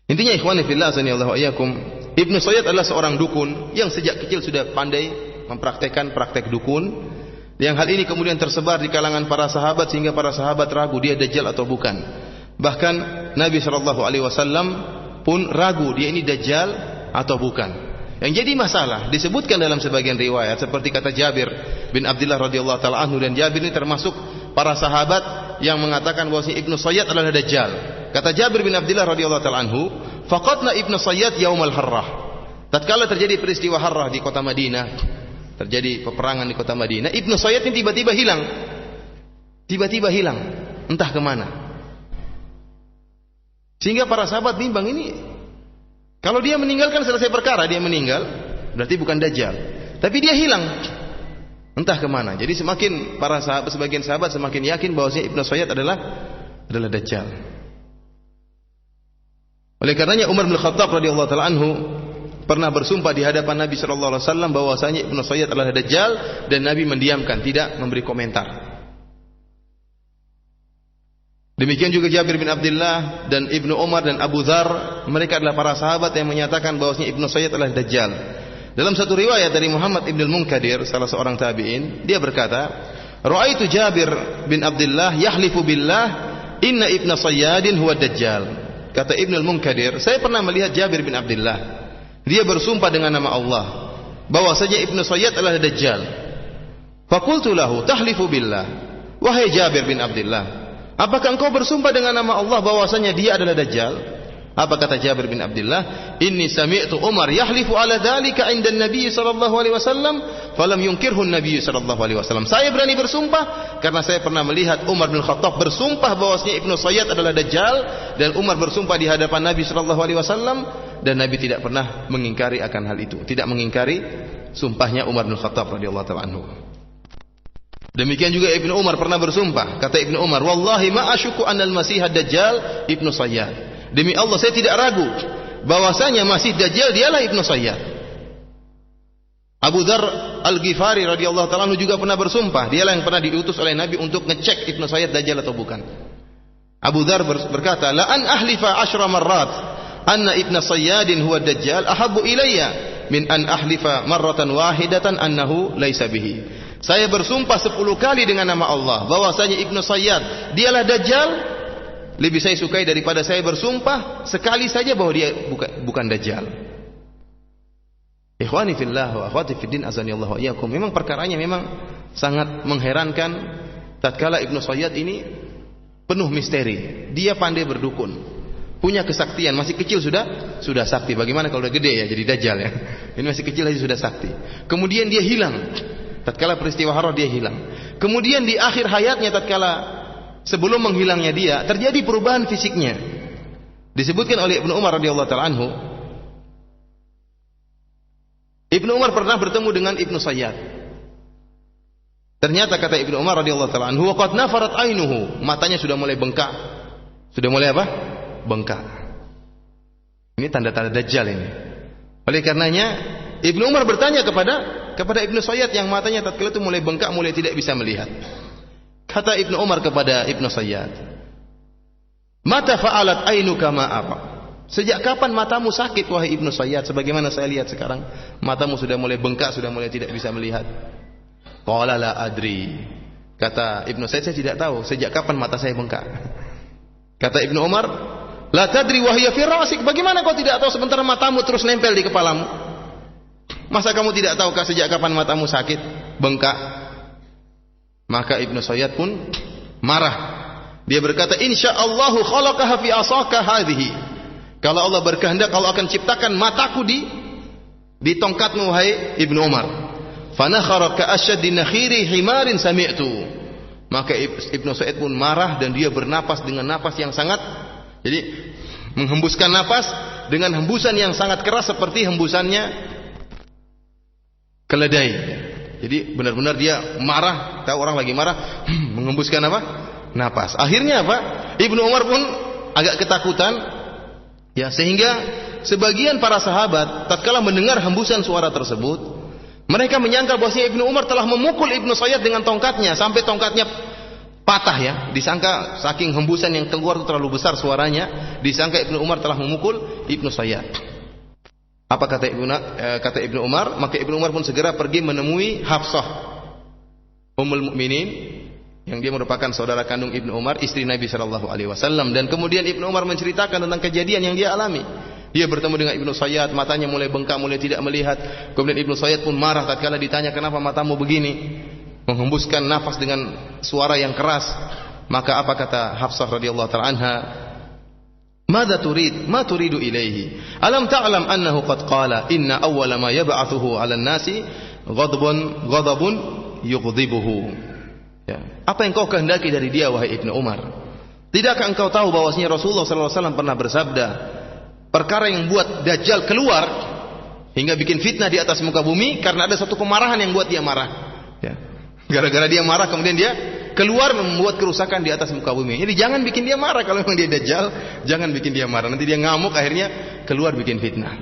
Intinya ikhwani fillah azanillahu iyyakum, Ibnu Sayyid adalah seorang dukun yang sejak kecil sudah pandai mempraktekkan praktek dukun. Yang hal ini kemudian tersebar di kalangan para sahabat sehingga para sahabat ragu dia dajjal atau bukan. Bahkan Nabi SAW pun ragu dia ini dajjal atau bukan. Yang jadi masalah disebutkan dalam sebagian riwayat seperti kata Jabir bin Abdullah radhiyallahu taala anhu, dan Jabir ini termasuk para sahabat yang mengatakan bahwa Ibnu Sayyid adalah dajjal. Kata Jabir bin Abdullah radhiyallahu taala anhu, "Faqatna Ibnu Sayyid yaumal Harrah." Tatkala terjadi peristiwa Harrah di kota Madinah, terjadi peperangan di kota Madinah, Ibnu Sayyid ini tiba-tiba hilang, entah kemana. Sehingga para sahabat bimbang, ini kalau dia meninggalkan selesai perkara, dia meninggal berarti bukan dajjal. Tapi dia hilang. Entah kemana. Jadi semakin sebagian sahabat semakin yakin bahwasanya Ibnu Sayyad adalah Dajjal. Oleh karenanya Umar bin Khattab radhiyallahu taala anhu pernah bersumpah di hadapan Nabi sallallahu alaihi wasallam bahwasanya Ibnu Sayyad adalah Dajjal, dan Nabi mendiamkan, tidak memberi komentar. Demikian juga Jabir bin Abdullah dan Ibnu Umar dan Abu Dzar, mereka adalah para sahabat yang menyatakan bahwasanya Ibnu Sayyad adalah Dajjal. Dalam satu riwayat dari Muhammad ibn al-Munkadir, salah seorang tabi'in, dia berkata, "Ra'aitu Jabir bin Abdullah yahlifu billah inna Ibnu Sayyadin huwa Dajjal." Kata Ibn al-Munkadir, saya pernah melihat Jabir bin Abdullah, dia bersumpah dengan nama Allah bahwasanya Ibnu Sayyad adalah Dajjal. Faqultu lahu, "Tahlifu billah." Wahai Jabir bin Abdullah, apakah engkau bersumpah dengan nama Allah bahwasanya dia adalah Dajjal? Apa kata Jabir bin Abdullah? Inni sami'tu Umar yahlifu ala dzalika 'inda an-nabiy sallallahu alaihi wasallam, falam yunkirhu an-nabiy sallallahu alaihi wasallam. Saya berani bersumpah karena saya pernah melihat Umar bin Khattab bersumpah bahwasanya Ibnu Sayyad adalah Dajjal, dan Umar bersumpah di hadapan Nabi sallallahu alaihi wasallam, dan Nabi tidak pernah mengingkari akan hal itu, tidak mengingkari sumpahnya Umar bin Khattab radhiyallahu ta'ala anhu. Demikian juga Ibnu Umar pernah bersumpah, kata Ibnu Umar, "Wallahi ma asyuku annal masih ad-dajjal Ibnu Sayyad." Demi Allah saya tidak ragu bahwasanya Masih Dajjal dialah Ibnu Sayyad. Abu Dzar Al-Ghifari radhiyallahu ta'ala anhu juga pernah bersumpah, dialah yang pernah diutus oleh Nabi untuk ngecek Ibnu Sayyad Dajjal atau bukan. Abu Dzar berkata, "La an ahlifa 10 marrat anna Ibnu Sayyadin huwa Dajjal ahabbu ilayya min an ahlifa marratan wahidatan annahu laisa bihi." Saya bersumpah 10 kali dengan nama Allah bahwasanya Ibnu Sayyad dialah Dajjal, lebih saya sukai daripada saya bersumpah sekali saja bahwa dia bukan Dajjal. Ikhwani fillah wa akhwati fiddin azanillahu wa iyyakum. Memang perkaranya memang sangat mengherankan tatkala Ibnu Sayyad ini penuh misteri. Dia pandai berdukun, punya kesaktian, masih kecil sudah sakti. Bagaimana kalau udah gede ya jadi Dajjal ya. Ini masih kecil aja sudah sakti. Kemudian dia hilang. Tatkala peristiwa Harrah dia hilang. Kemudian di akhir hayatnya tatkala sebelum menghilangnya dia terjadi perubahan fisiknya. Disebutkan oleh Ibnu Umar radhiyallahu ta'ala anhu, Ibnu Umar pernah bertemu dengan Ibnu Sayyad. Ternyata kata Ibnu Umar radhiyallahu ta'ala anhu, "Waqad nafarat ainuhu." Matanya sudah mulai bengkak. Sudah mulai apa? Bengkak. Ini tanda-tanda Dajjal ini. Oleh karenanya Ibnu Umar bertanya kepada Ibnu Sayyad yang matanya tatkala itu mulai bengkak, mulai tidak bisa melihat. Kata Ibnu Umar kepada Ibnu Sayyad, "Mata fa'alat ainuka ma apa?" Sejak kapan matamu sakit wahai Ibnu Sayyad? Sebagaimana saya lihat sekarang, matamu sudah mulai bengkak, sudah mulai tidak bisa melihat. Qala la adri. Kata Ibnu Sayyad, saya tidak tahu sejak kapan mata saya bengkak. Kata Ibnu Umar, la tadri wa hiya fi ra'sik. Bagaimana kau tidak tahu sementara matamu terus nempel di kepalamu? Masa kamu tidak tahukah sejak kapan matamu sakit, bengkak? Maka Ibnu Sayyad pun marah. Dia berkata, "Insyaallahu khalaqaha fi asaka hadhihi." Kalau Allah berkehendak, Allah akan ciptakan mataku di tongkatmu wahai Ibnu Umar. Fanakhara ka asyaddi nakhiri himarin sami'tu. Maka Ibnu Sayyad pun marah dan dia bernapas dengan napas yang sangat, jadi menghembuskan napas dengan hembusan yang sangat keras seperti hembusannya keledai. Jadi benar-benar dia marah, tahu orang lagi marah, menghembuskan apa? Napas. Akhirnya apa? Ibnu Umar pun agak ketakutan, ya, sehingga sebagian para sahabat tatkala mendengar hembusan suara tersebut, mereka menyangka bahwa Ibnu Umar telah memukul Ibnu Sayyad dengan tongkatnya sampai tongkatnya patah ya. Disangka saking hembusan yang keluar itu terlalu besar suaranya, disangka Ibnu Umar telah memukul Ibnu Sayyad. Apa kata Ibnu Umar? Maka Ibnu Umar pun segera pergi menemui Hafsah Ummul Mukminin, yang dia merupakan saudara kandung Ibnu Umar, istri Nabi sallallahu alaihi wasallam. Dan kemudian Ibnu Umar menceritakan tentang kejadian yang dia alami. Dia bertemu dengan Ibnu Sayyad, matanya mulai bengkak, mulai tidak melihat. Kemudian Ibnu Sayyad pun marah tatkala ditanya, "Kenapa matamu begini?" Menghembuskan nafas dengan suara yang keras. Maka apa kata Hafsah radhiyallahu ta'ala anha? "Madza turid? Ma turidu ilaihi? Alam ta'lam annahu qad qala inna awwala ma yab'athuhu 'alan nasi ghadabun yughdhibuhu." Ya. Apa yang kau kehendaki dari dia wahai Ibnu Umar? Tidakkah engkau tahu bahwasanya Rasulullah sallallahu alaihi wasallam pernah bersabda, perkara yang buat Dajjal keluar hingga bikin fitnah di atas muka bumi karena ada suatu kemarahan yang buat dia marah. Ya. Gara-gara dia marah kemudian dia keluar membuat kerusakan di atas muka bumi. Jadi jangan bikin dia marah kalau memang dia dajjal, jangan bikin dia marah. Nanti dia ngamuk akhirnya keluar bikin fitnah.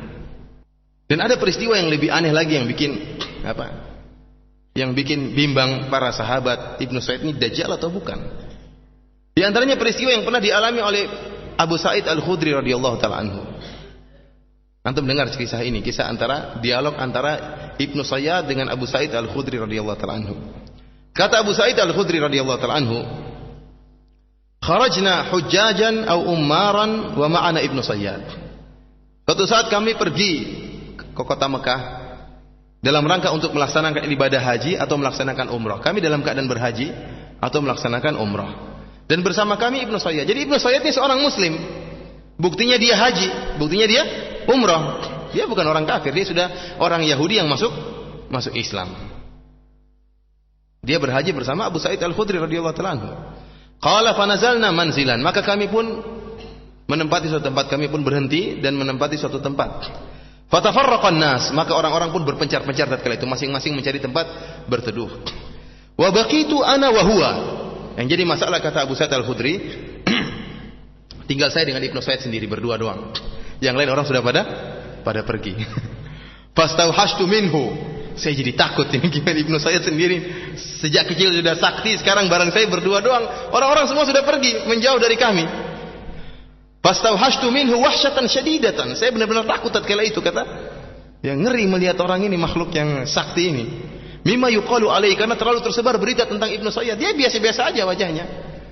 Dan ada peristiwa yang lebih aneh lagi yang bikin yang bikin bimbang para sahabat, Ibnu Sayyid ini dajjal atau bukan. Di antaranya peristiwa yang pernah dialami oleh Abu Sa'id Al-Khudri radhiyallahu taala anhu. Antum dengar kisah ini, kisah dialog antara Ibnu Sayyid dengan Abu Sa'id Al-Khudri radhiyallahu taala anhu. Kata Abu Sa'id Al-Khudri radhiyallahu taala anhu, "Kharajna hujjajan aw ummaran wa ma'ana Ibnu Sayyid." Suatu saat kami pergi ke kota Mekah dalam rangka untuk melaksanakan ibadah haji atau melaksanakan umrah. Kami dalam keadaan berhaji atau melaksanakan umrah. Dan bersama kami Ibnu Sayyid. Jadi Ibnu Sayyid ini seorang muslim. Buktinya dia haji, buktinya dia umrah. Dia bukan orang kafir, dia sudah orang Yahudi yang masuk Islam. Dia berhaji bersama Abu Sa'id Al-Khudri radhiyallahu ta'ala anhu. Qala fa nazalna manzilan, maka kami pun menempati suatu tempat, kami pun berhenti dan menempati suatu tempat. Fatafarraqan nas, maka orang-orang pun berpencar-pencar tatkala itu, masing-masing mencari tempat berteduh. Wa baqitu ana wa huwa. Yang jadi masalah kata Abu Sa'id Al-Khudri, tinggal saya dengan Ibnu Sayyid sendiri berdua doang. Yang lain orang sudah pada pergi. Fastauhashtu minhu. Saya jadi takut ini gimana Ibnu Sayyid sendiri. Sejak kecil sudah sakti, sekarang bareng saya berdua doang. Orang-orang semua sudah pergi, menjauh dari kami. Fastauhashtu minhu wahsyatan syadidatan. Saya benar-benar takut tatkala itu, kata. Ya ngeri melihat orang ini, makhluk yang sakti ini. Mimma yuqalu alaihi, karena terlalu tersebar berita tentang Ibnu Sayyid. Dia biasa-biasa aja wajahnya.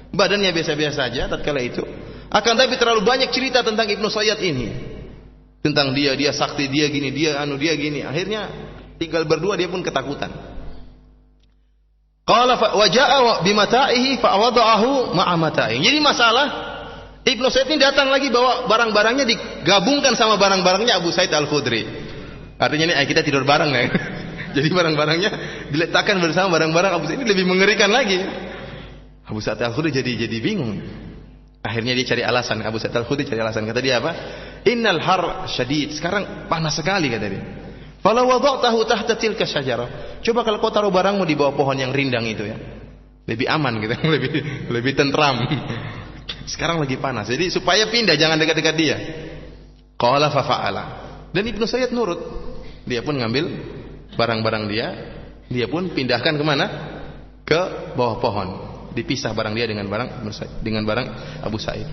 Badannya biasa-biasa aja tatkala itu. Akan tapi terlalu banyak cerita tentang Ibnu Sayyid ini. Tentang dia sakti, dia gini, dia gini. Akhirnya tinggal berdua dia pun ketakutan. Qala wa jaa bimata'ihi fa wada'ahu ma'a mata'ihi. Jadi masalah Ibnu Sayyid ini datang lagi bawa barang-barangnya digabungkan sama barang-barangnya Abu Sa'id Al-Khudri. Artinya ini kita tidur bareng ya. Jadi barang-barangnya diletakkan bersama barang-barang Abu Sa'id, ini lebih mengerikan lagi. Abu Sa'id Al-Khudri jadi bingung. Akhirnya dia cari alasan, Abu Sa'id Al-Khudri cari alasan. Kata dia apa? Innal har syadid. Sekarang panas sekali kata dia. Fala wada'tahu tahta tilka syajarah. Coba kalau kau taruh barangmu di bawah pohon yang rindang itu ya. Lebih aman gitu, lebih tentram. Sekarang lagi panas. Jadi supaya pindah, jangan dekat-dekat dia. Qala fa fa'ala. Dan Ibnu Sayyid nurut. Dia pun ngambil barang-barang dia pun pindahkan kemana? Ke bawah pohon. Dipisah barang dia dengan barang Abu Sa'id.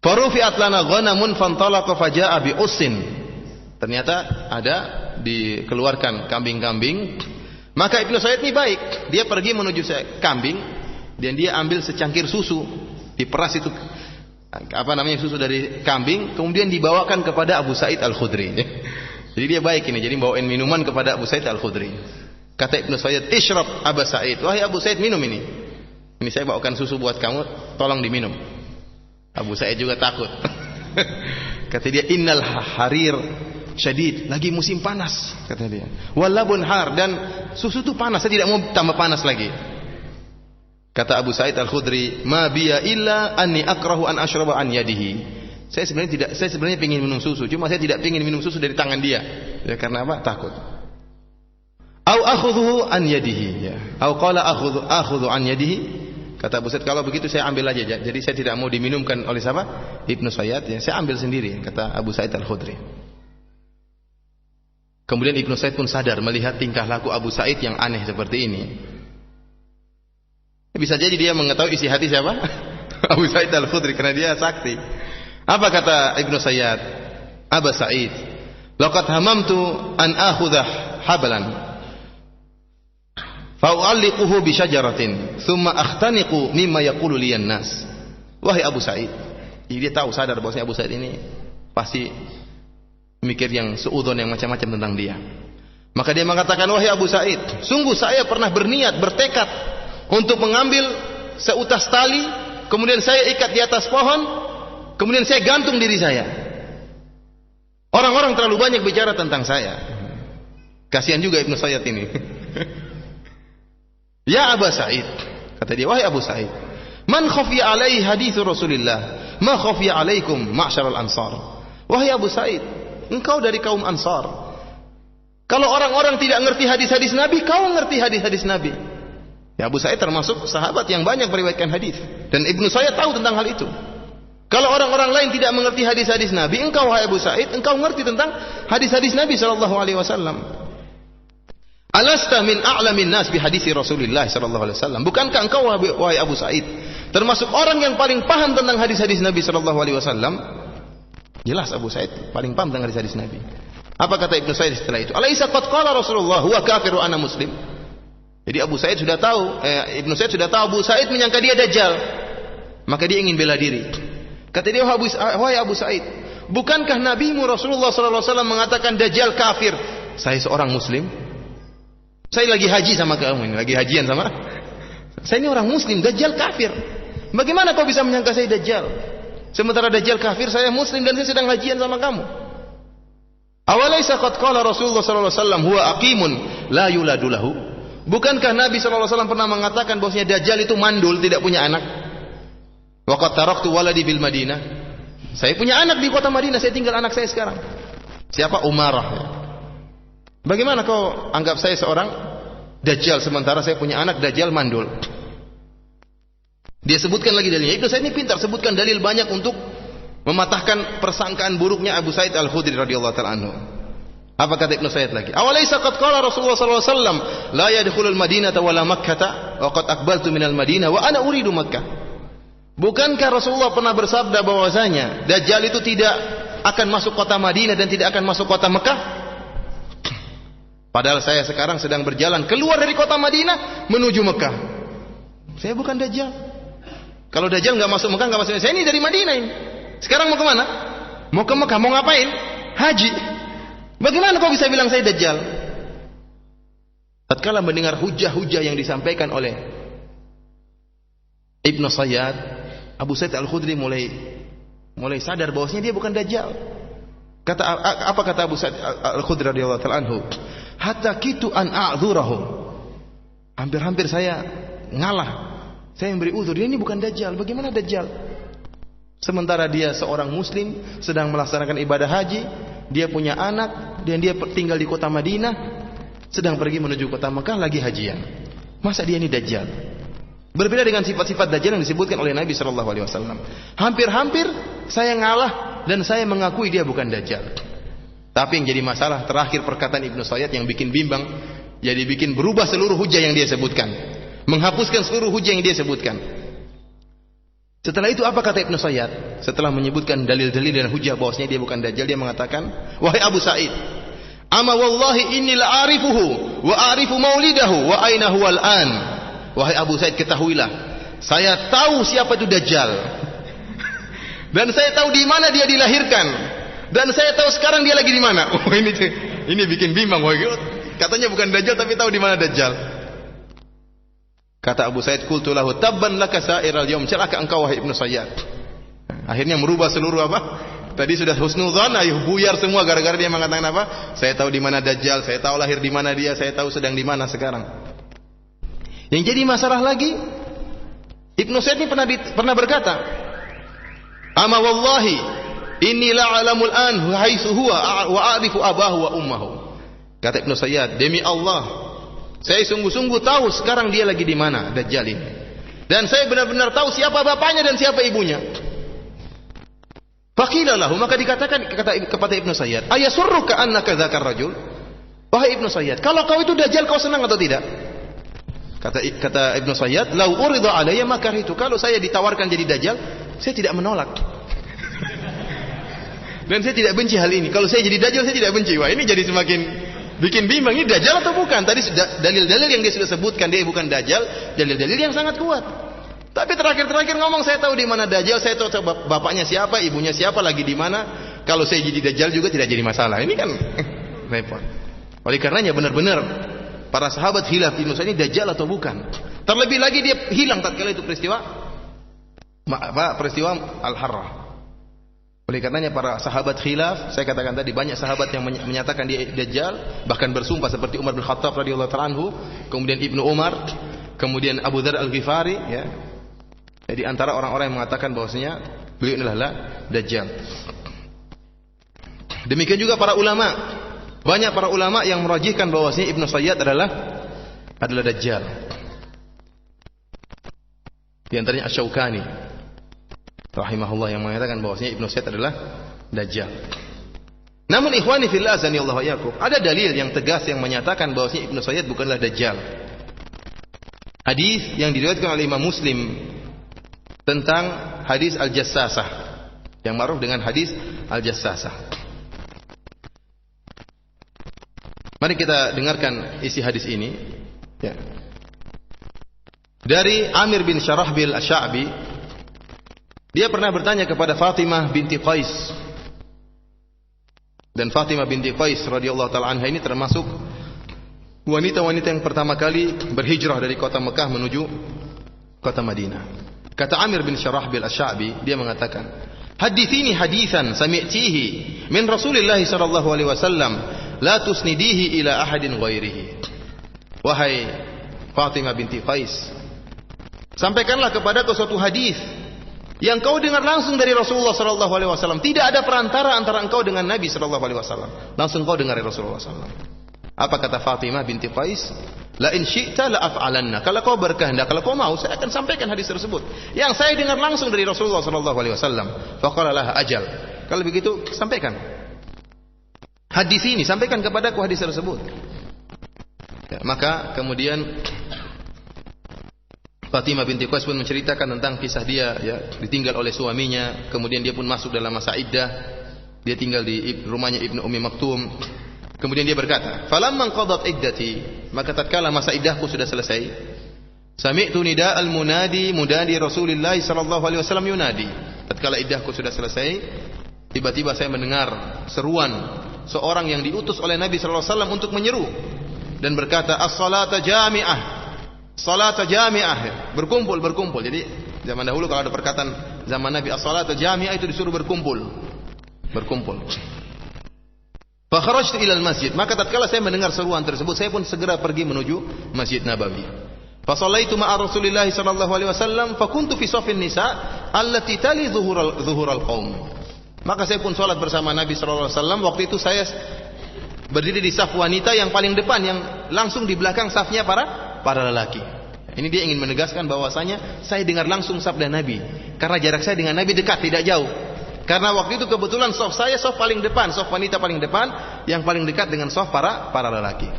Farufi'at lana ghanamun fantalaqa faja'a bi ussin. Ternyata ada dikeluarkan kambing-kambing. Maka Ibnu Sayyid ini baik, dia pergi menuju kambing dan dia ambil secangkir susu, diperas itu susu dari kambing, kemudian dibawakan kepada Abu Sa'id Al-Khudri. Jadi dia baik ini, jadi bawain minuman kepada Abu Sa'id Al-Khudri. Kata Ibnu Sayyid, "Ishrab Abu Sa'id." Wahai Abu Sa'id, minum ini. Ini saya bawakan susu buat kamu, tolong diminum. Abu Sa'id juga takut. Kata dia, "Innal harir syadid." Lagi musim panas, kata dia. "Walabun har." Dan susu itu panas, saya tidak mau tambah panas lagi. Kata Abu Sa'id Al-Khudri, "Ma biya illa anni akrahu an ashraba an yadihi." Saya sebenarnya ingin minum susu, cuma saya tidak ingin minum susu dari tangan dia. Ya karena apa? Takut. Au akhudhu an yadihi, ya. Au qala akhudhu an yadihi. Kata Abu Sa'id, kalau begitu saya ambil aja. Jadi saya tidak mau diminumkan oleh siapa? Ibnu Sayyid, ya. Saya ambil sendiri, kata Abu Sa'id Al-Khudri. Kemudian Ibnu Sayyid pun sadar melihat tingkah laku Abu Sa'id yang aneh seperti ini. Bisa jadi dia mengetahui isi hati siapa? Abu Sa'id Al-Khudri, karena dia sakti. Apa kata Ibnu Sayyid? Abu Sa'id, laqad hamamtu an akhudha hablan fa u'alliquhu bi syajaratin thumma akhtaniqu mimma yaqulu liyan nas. Wahai Abu Sa'id, dia tahu, sadar bahwasanya Abu Sa'id ini pasti mikir yang seudon, yang macam-macam tentang dia. Maka dia mengatakan, "Wahai Abu Sa'id, sungguh saya pernah berniat, bertekad untuk mengambil seutas tali, kemudian saya ikat di atas pohon, kemudian saya gantung diri saya. Orang-orang terlalu banyak bicara tentang saya." Kasihan juga Ibnu Sayyid ini. "Ya Abu Sa'id," kata dia, "wahai Abu Sa'id, man khafiya alaihi hadithu Rasulillah, ma khafiya alaikum ma'syaral ansar." Wahai Abu Sa'id, engkau dari kaum Ansar. Kalau orang-orang tidak ngerti hadis-hadis Nabi, kau ngerti hadis-hadis Nabi. Ya, Abu Sa'id termasuk sahabat yang banyak meriwayatkan hadis, dan Ibnu Sayyad tahu tentang hal itu. Kalau orang-orang lain tidak mengerti hadis-hadis Nabi, engkau wahai Abu Sa'id, engkau mengerti tentang hadis-hadis Nabi sallallahu alaihi wasallam. Alasta min a'lamin nas bi hadisi Rasulillah sallallahu alaihi wasallam. Bukankah engkau wahai Abu Sa'id termasuk orang yang paling paham tentang hadis-hadis Nabi sallallahu alaihi wasallam? Jelas Abu Sa'id paling paham tentang hadis-hadis Nabi. Apa kata Ibnu Sa'id setelah itu? Alaisa qad qala Rasulullah huwa kafir wa ana muslim. Jadi Abu Sa'id sudah tahu, Ibnu Sa'id sudah tahu Abu Sa'id menyangka dia dajjal. Maka dia ingin bela diri. Kata dia, wahai Abu Sa'id, bukankah nabimu Rasulullah sallallahu alaihi wasallam mengatakan dajjal kafir? Saya seorang muslim. Saya lagi haji sama kamu ini, lagi hajian sama. Saya ini orang muslim, dajjal kafir. Bagaimana kau bisa menyangka saya dajjal? Sementara dajjal kafir, saya muslim dan saya sedang hajian sama kamu. Awalaisa qad qala Rasulullah sallallahu alaihi wasallam huwa aqimun la yuladu lahu? Bukankah Nabi sallallahu alaihi wasallam pernah mengatakan bahwasanya dajjal itu mandul, tidak punya anak? Wa qad taraktu waladi bil Madinah. Saya punya anak di kota Madinah, saya tinggal anak saya sekarang. Siapa? Umarah. Bagaimana kau anggap saya seorang dajjal sementara saya punya anak dajjal mandul? Dia sebutkan lagi dalilnya. Ibnu Sa'id ini pintar sebutkan dalil banyak untuk mematahkan persangkaan buruknya Abu Sa'id Al-Khudri radhiyallahu ta'ala anhu. Apa kata Ibnu Sa'id lagi? Awalaisa qad qala Rasulullah sallallahu alaihi wasallam la yadkhulul Madinata wala Makkah wa qad aqbaltu minal Madinah wa ana uridu Makkah. Bukankah Rasulullah pernah bersabda bahwasanya dajjal itu tidak akan masuk kota Madinah dan tidak akan masuk kota Mekah? Padahal saya sekarang sedang berjalan keluar dari kota Madinah menuju Mekah. Saya bukan dajjal. Kalau dajjal nggak masuk Mekah, nggak masuk. Saya ini dari Madinah ini. Sekarang mau kemana? Mau ke Mekah. Mau ngapain? Haji. Bagaimana kau bisa bilang saya dajjal? Tatkala mendengar hujah-hujah yang disampaikan oleh Ibnu Sayyad, Abu Sa'id Al-Khudri mulai sadar bahwasanya dia bukan dajjal. Apa kata Abu Sa'id Al-Khudri radhiyallahu ta'ala anhu? Hatta kitu an a'dzurahum. Hampir-hampir saya ngalah. Saya memberi uzur, dia ini bukan dajjal. Bagaimana dajjal? Sementara dia seorang muslim sedang melaksanakan ibadah haji, dia punya anak dan dia tinggal di kota Madinah, sedang pergi menuju kota Mekah lagi hajian. Masa dia ini dajjal? Berbeda dengan sifat-sifat dajjal yang disebutkan oleh Nabi sallallahu alaihi wasallam. Hampir-hampir saya ngalah dan saya mengakui dia bukan dajjal. Tapi yang jadi masalah terakhir perkataan Ibnu Sayyad yang bikin bimbang, jadi bikin berubah seluruh hujah yang dia sebutkan, menghapuskan seluruh hujah yang dia sebutkan. Setelah itu apa kata Ibnu Sayyad? Setelah menyebutkan dalil-dalil dan hujah bahwasanya dia bukan dajjal, dia mengatakan, wahai Abu Sa'id, ama wallahi inni la arifuhu wa arifu maulidahu wa aina huwa al-an. Wahai Abu Sa'id, ketahuilah, saya tahu siapa itu dajjal. Dan saya tahu di mana dia dilahirkan. Dan saya tahu sekarang dia lagi di mana. Oh, ini bikin bimbang. Katanya bukan dajjal tapi tahu di mana dajjal. Kata Abu Sa'id, qultu lahu tabban laka sa'iral yaum. Celaka engkau wahai Ibnu Sayyad. Akhirnya merubah seluruh apa? Tadi sudah husnudzan, ayo buyar semua gara-gara dia mengatakan apa? Saya tahu di mana dajjal, saya tahu lahir di mana dia, saya tahu sedang di mana sekarang. Yang jadi masalah lagi, Ibnu Sayyid ini pernah berkata, ama wallahi inni la'alamul an haitsu huwa wa a'rifu abahu wa ummuhu. Kata Ibnu Sayyad, demi Allah, saya sungguh-sungguh tahu sekarang dia lagi di mana dajjal ini. Dan saya benar-benar tahu siapa bapaknya dan siapa ibunya. Faqila lahu, maka dikatakan kepada Ibnu Sayyad, ayasurruka annaka dzakar rajul? Wahai Ibnu Sayyad, kalau kau itu dajjal kau senang atau tidak? Kata Ibnu Sayyad, lau urida alayya ma karihtu. Kalau saya ditawarkan jadi dajjal, saya tidak menolak. Dan saya tidak benci hal ini. Kalau saya jadi dajjal, saya tidak benci. Wah, ini jadi semakin bikin bimbang. Ini dajjal atau bukan? Tadi dalil-dalil yang dia sudah sebutkan, dia bukan dajjal. Dalil-dalil yang sangat kuat. Tapi terakhir-terakhir ngomong, saya tahu di mana dajjal, saya tahu bapaknya siapa, ibunya siapa, lagi di mana. Kalau saya jadi dajjal juga tidak jadi masalah. Ini kan repot. Oleh karenanya benar-benar para sahabat khilaf Ibnu Sa'id ini dajjal atau bukan. Terlebih lagi dia hilang tatkala itu peristiwa Al-Harrah. Oleh karenanya para sahabat khilaf, saya katakan tadi banyak sahabat yang menyatakan dia dajjal, bahkan bersumpah seperti Umar bin Khattab radhiyallahu ta'ala anhu, kemudian Ibnu Umar, kemudian Abu Dzar Al-Ghifari, ya. Jadi antara orang-orang yang mengatakan bahwasanya beliau adalah dajjal. Demikian juga para ulama. Banyak para ulama yang merajihkan bahwasanya Ibnu Sayyad adalah dajjal. Di antaranya Asy-Syaukani rahimahullah yang mengatakan bahwasanya Ibnu Sayyad adalah dajjal. Namun ikhwani fillah azanillahu wa iyyakum, ada dalil yang tegas yang menyatakan bahwasanya Ibnu Sayyad bukanlah dajjal. Hadis yang diriwayatkan oleh Imam Muslim tentang hadis Al-Jassasah, yang ma'ruf dengan hadis Al-Jassasah. Mari kita dengarkan isi hadis ini. Ya. Dari Amir bin Syarahbil Asy-Sya'bi, dia pernah bertanya kepada Fatimah binti Qais. Dan Fatimah binti Qais radhiyallahu taala anha ini termasuk wanita-wanita yang pertama kali berhijrah dari kota Mekah menuju kota Madinah. Kata Amir bin Syarahbil Asy-Sya'bi, dia mengatakan, "Hadithini haditsan sami'tihi min Rasulillah sallallahu alaihi wasallam, la tusnidihi ila ahadin ghairihi." Wahai Fatimah binti Qais, sampaikanlah kepadaku suatu hadis yang kau dengar langsung dari Rasulullah sallallahu alaihi wasallam. Tidak ada perantara antara engkau dengan Nabi sallallahu alaihi wasallam. Langsung kau dengar dari Rasulullah sallallahu alaihi wasallam. Apa kata Fatimah binti Qais? La in syi'ta la af'alanna. Kalau kau berkehendak, kalau kau mau, saya akan sampaikan hadis tersebut yang saya dengar langsung dari Rasulullah sallallahu alaihi wasallam. Faqala laha ajal. Kalau begitu, sampaikan hadis ini, sampaikan kepadaku hadis tersebut. Ya, maka kemudian Fatimah binti Qais pun menceritakan tentang kisah dia, ya, ditinggal oleh suaminya, kemudian dia pun masuk dalam masa iddah. Dia tinggal di rumahnya Ibnu Ummi Maktum. Kemudian dia berkata, "Falamma qadat iddati," maka tatkala masa iddahku sudah selesai, "Sami'tu nida'al munadi Rasulillah sallallahu alaihi wasallam yunadi." Tatkala iddahku sudah selesai, tiba-tiba saya mendengar seruan seorang yang diutus oleh Nabi sallallahu alaihi wasallam untuk menyeru dan berkata, "As-salata jami'ah." Salata jami'ah, berkumpul. Jadi zaman dahulu kalau ada perkataan zaman Nabi as-salata jami'ah itu disuruh berkumpul. Fa kharajtu ila al-masjid, maka tatkala saya mendengar seruan tersebut, saya pun segera pergi menuju Masjid Nabawi. Fa shallaitu ma'a Rasulillah sallallahu alaihi wasallam, fa kuntu fi shaffin nisa allati tali zuhural qaum. Maka saya pun salat bersama Nabi sallallahu alaihi wasallam. Waktu itu saya berdiri di saf wanita yang paling depan, yang langsung di belakang safnya para lelaki. Ini dia ingin menegaskan bahwasanya saya dengar langsung sabda Nabi, karena jarak saya dengan Nabi dekat, tidak jauh. Karena waktu itu kebetulan saf saya saf paling depan, saf wanita paling depan, yang paling dekat dengan saf para lelaki.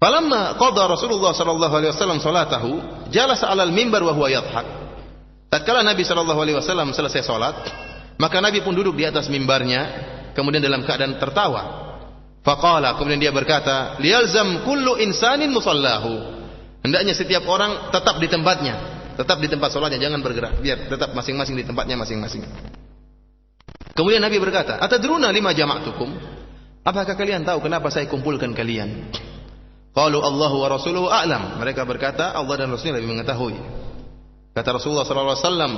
Falamma qada Rasulullah sallallahu alaihi wasallam salatahu, jalasa 'alal mimbar wa huwa yadhhak. Tatkala Nabi sallallahu alaihi wasallam selesai salat, maka Nabi pun duduk di atas mimbarnya, kemudian dalam keadaan tertawa. Faqala, kemudian dia berkata, "Liyalzam kullu insanin musallahu." Hendaknya setiap orang tetap di tempatnya, tetap di tempat salatnya, jangan bergerak, biar tetap masing-masing di tempatnya masing-masing. Kemudian Nabi berkata, "Atadruna lima jama'tukum?" Apakah kalian tahu kenapa saya kumpulkan kalian? Qalu Allahu wa rasuluhu a'lam. Mereka berkata, Allah dan Rasulnya lebih mengetahui. Kata Rasulullah sallallahu alaihi wasallam,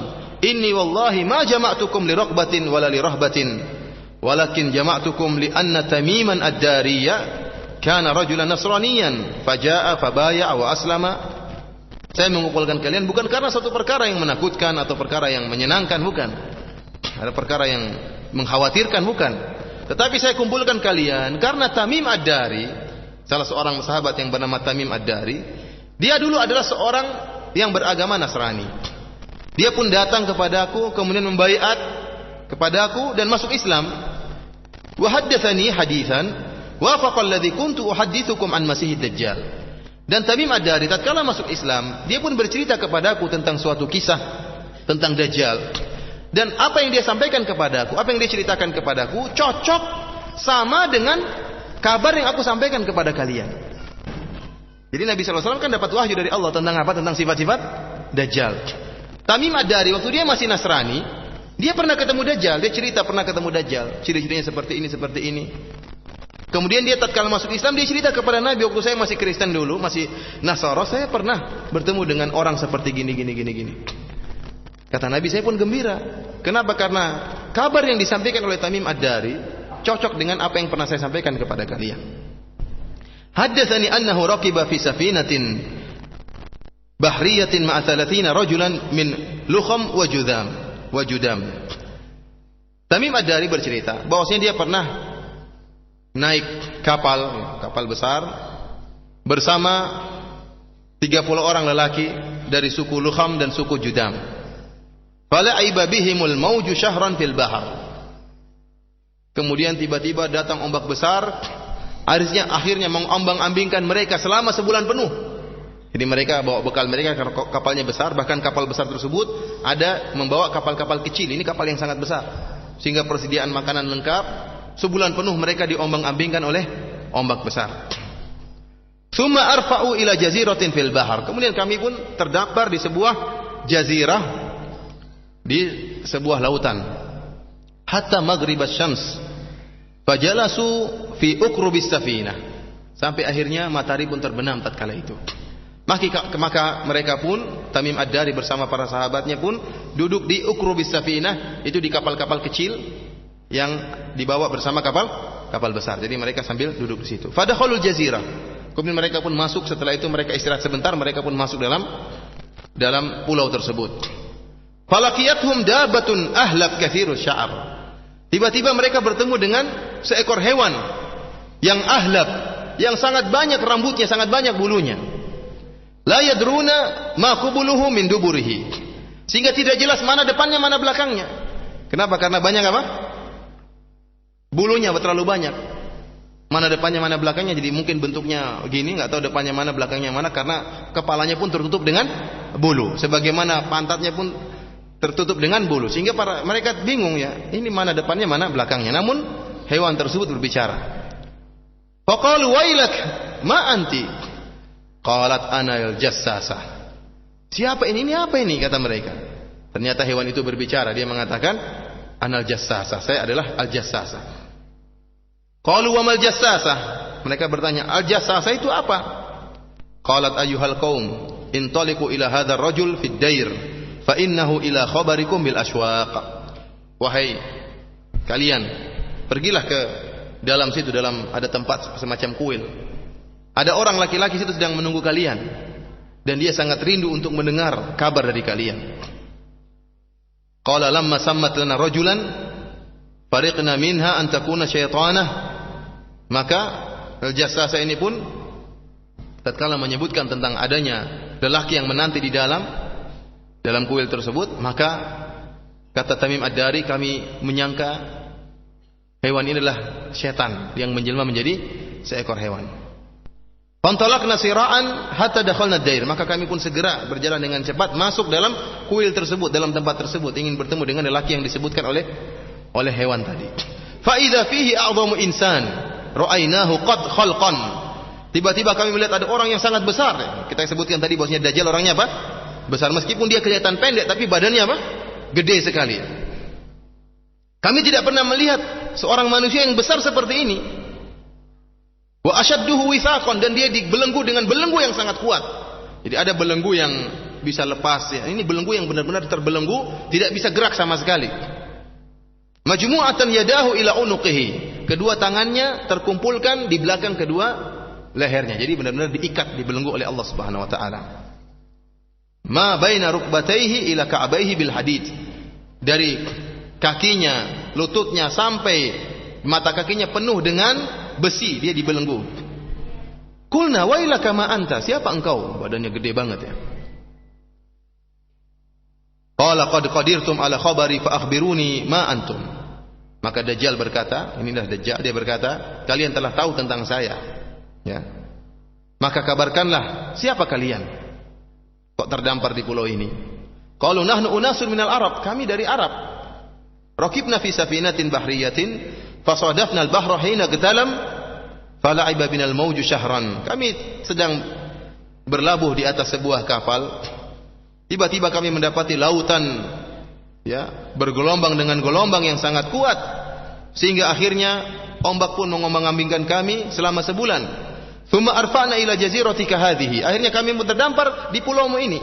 "Inni wallahi ma jama'tukum li raqbatin wala li rahbatin, walakin jama'tukum li anna Tamiman ad-Dariyya kana rajulan nasraniyan faja'a fabaya'a wa aslama." Saya mengumpulkan kalian bukan karena suatu perkara yang menakutkan atau perkara yang menyenangkan, bukan. Ada perkara yang mengkhawatirkan, bukan. Tetapi saya kumpulkan kalian karena Tamim ad-Dari, salah seorang sahabat yang bernama Tamim ad-Dari, dia dulu adalah seorang yang beragama Nasrani. Dia pun datang kepadaku, kemudian membaiat kepadaku dan masuk Islam. Wa haddatsani haditsan wafaqa alladhi kuntu uhaddithukum an Masihid Dajjal. Dan Tamim ad-Dari tatkala masuk Islam, dia pun bercerita kepadaku tentang suatu kisah tentang Dajjal. Dan apa yang dia sampaikan kepadaku, apa yang dia ceritakan kepadaku cocok sama dengan kabar yang aku sampaikan kepada kalian. Jadi Nabi SAW kan dapat wahyu dari Allah tentang apa? Tentang sifat-sifat Dajjal. Tamim ad-Dari waktu dia masih Nasrani, dia pernah ketemu Dajjal, dia cerita pernah ketemu Dajjal, ciri-cirinya seperti ini. Kemudian dia tatkala masuk Islam, dia cerita kepada Nabi, waktu saya masih Kristen dulu, masih Nasara, saya pernah bertemu dengan orang seperti gini. Kata Nabi, saya pun gembira. Kenapa? Karena kabar yang disampaikan oleh Tamim ad-Dari cocok dengan apa yang pernah saya sampaikan kepada kalian. Haddatsani annahu raqiba fi safinatin bahriyatin ma'a 30 rajulan min lukham wa judam. Tamim Ad-Dari bercerita bahwasanya dia pernah naik kapal besar bersama 30 orang lelaki dari suku Lukham dan suku Judam. Falaiba bihimul mauju syahran fil bahar. Kemudian tiba-tiba datang ombak besar, akhirnya mengombang-ambingkan mereka selama sebulan penuh. Jadi mereka bawa bekal mereka, kapalnya besar, bahkan kapal besar tersebut ada membawa kapal-kapal kecil. Ini kapal yang sangat besar, sehingga persediaan makanan lengkap. Sebulan penuh mereka diombang-ambingkan oleh ombak besar. Tsumma arfa'u ila jaziratin fil bahar. Kemudian kami pun terdampar di sebuah jazirah, di sebuah lautan. Hatta maghribasy syams fajalasu fi uqrubis safinah. Sampai akhirnya matahari pun terbenam tatkala itu. Maka mereka pun, Tamim Ad-Dari bersama para sahabatnya pun duduk di uqrubis safinah, itu di kapal-kapal kecil yang dibawa bersama kapal besar. Jadi mereka sambil duduk di situ. Fadakhalul jazirah. Kemudian mereka pun masuk, setelah itu mereka istirahat sebentar, mereka pun masuk dalam pulau tersebut. Falaqiyathum dabatun ahlab katsirus sya'ar. Tiba-tiba mereka bertemu dengan seekor hewan yang ahlab, yang sangat banyak rambutnya, sangat banyak bulunya. La yadruna ma qubuluhu min duburihi. Sehingga tidak jelas mana depannya, mana belakangnya. Kenapa? Karena banyak apa? Bulunya terlalu banyak. Mana depannya, mana belakangnya, jadi mungkin bentuknya gini, nggak tahu depannya mana, belakangnya mana, karena kepalanya pun tertutup dengan bulu, sebagaimana pantatnya pun tertutup dengan bulu, sehingga mereka bingung ya, ini mana depannya, mana belakangnya. Namun hewan tersebut berbicara. Faqalu wailak ma anti? Qalat ana al-jassasah. Siapa ini? Ini apa ini? Kata mereka. Ternyata hewan itu berbicara, dia mengatakan ana al-jassasah, saya adalah al-jassasah. Qalu wa mal jassasah? Mereka bertanya, al-jassasah itu apa? Qalat ayyuhal qaum intaliqu ila hadzal rajul fid dair fa innahu ila khabarikum bil aswaq. Wahai kalian, pergilah ke dalam situ, ada tempat semacam kuil. Ada orang laki-laki situ sedang menunggu kalian, dan dia sangat rindu untuk mendengar kabar dari kalian. Qala lamma sammat lana rajulan fariqna minha an takuna syaitanah. Maka al-jassasah ini pun tatkala menyebutkan tentang adanya lelaki yang menanti di dalam kuil tersebut, maka kata Tamim Ad-Dari, kami menyangka hewan ini adalah setan yang menjelma menjadi seekor hewan. Fantalaqna sira'an hatta dakhalna ad-dair. Maka kami pun segera berjalan dengan cepat masuk dalam kuil tersebut, dalam tempat tersebut, ingin bertemu dengan lelaki yang disebutkan oleh hewan tadi. Fa idza fihi a'dhamu insan ra'ainahu qad khalqan. Tiba-tiba kami melihat ada orang yang sangat besar. Kita sebutkan tadi bahwasanya Dajjal orangnya apa? Besar, meskipun dia kelihatan pendek tapi badannya apa? Gede sekali. Kami tidak pernah melihat seorang manusia yang besar seperti ini. Wa asyadduhu withaqan, dan dia dibelenggu dengan belenggu yang sangat kuat. Jadi ada belenggu yang bisa lepas ya. Ini belenggu yang benar-benar terbelenggu, tidak bisa gerak sama sekali. Majmu'atan yadahu ila unuqihi. Kedua tangannya terkumpulkan di belakang kedua lehernya. Jadi benar-benar diikat, dibelenggu oleh Allah Subhanahu wa taala. Ma baina rukbatayhi ila ka'bayhi bil hadid. Dari kakinya, lututnya sampai mata kakinya penuh dengan besi, dia dibelenggu. Qulna wailaka ma anta? Siapa engkau? Badannya gede banget ya. Qala qad qadirtum ala khabari fa akhbiruni ma antum. Maka Dajjal berkata, inilah Dajjal, dia berkata, kalian telah tahu tentang saya. Ya. Maka kabarkanlah, siapa kalian? Kok terdampar di pulau ini? Qalu nahnu unasun minal Arab, kami dari Arab. Rakibna fi safinatin bahriyatin fasadafna al-bahra hina qtalam fala'iba binal mawju syahran. Kami sedang berlabuh di atas sebuah kapal. Tiba-tiba kami mendapati lautan ya, bergelombang dengan gelombang yang sangat kuat, sehingga akhirnya ombak pun mengombang-ambingkan kami selama sebulan. Thumma arfa'na ila jaziratika hadhihi. Akhirnya kami pun terdampar di pulaumu ini.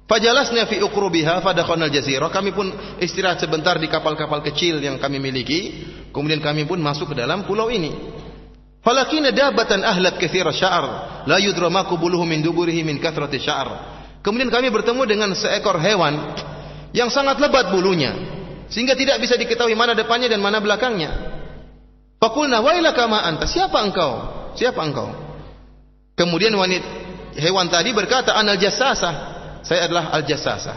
Fajalasna fi uqrubiha fadakhalna al-jazirah. Kami pun istirahat sebentar di kapal-kapal kecil yang kami miliki. Kemudian kami pun masuk ke dalam pulau ini. Falakina dabatan ahlat katsira sya'ar la yudra ma qubuluhu min duburihi min kathrati sya'ar. Kemudian kami bertemu dengan seekor hewan yang sangat lebat bulunya, sehingga tidak bisa diketahui mana depannya dan mana belakangnya. Faqulna wailaka ma anta, siapa engkau? Siapa engkau? Kemudian hewan tadi berkata, anal jassasa, saya adalah al-jassasa.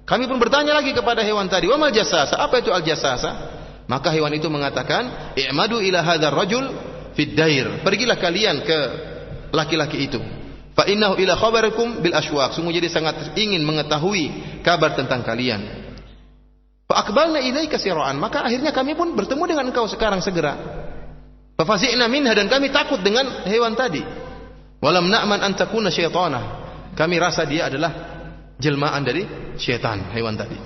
Kami pun bertanya lagi kepada hewan tadi, wa mal jassasa, apa itu al-jassasa? Maka hewan itu mengatakan, i'madu ila hadzal rajul fid dair, pergilah kalian ke laki-laki itu. Fa innahu ila khabarikum bil aswaq, sungguh jadi sangat ingin mengetahui kabar tentang kalian. Fa aqbalna ilaika sira'an, maka akhirnya kami pun bertemu dengan engkau sekarang segera. Fa fazi'na minha, dan kami takut dengan hewan tadi. Walam na'man an takuna syaitana, kami rasa dia adalah jelmaan dari syaitan, hewan tadi.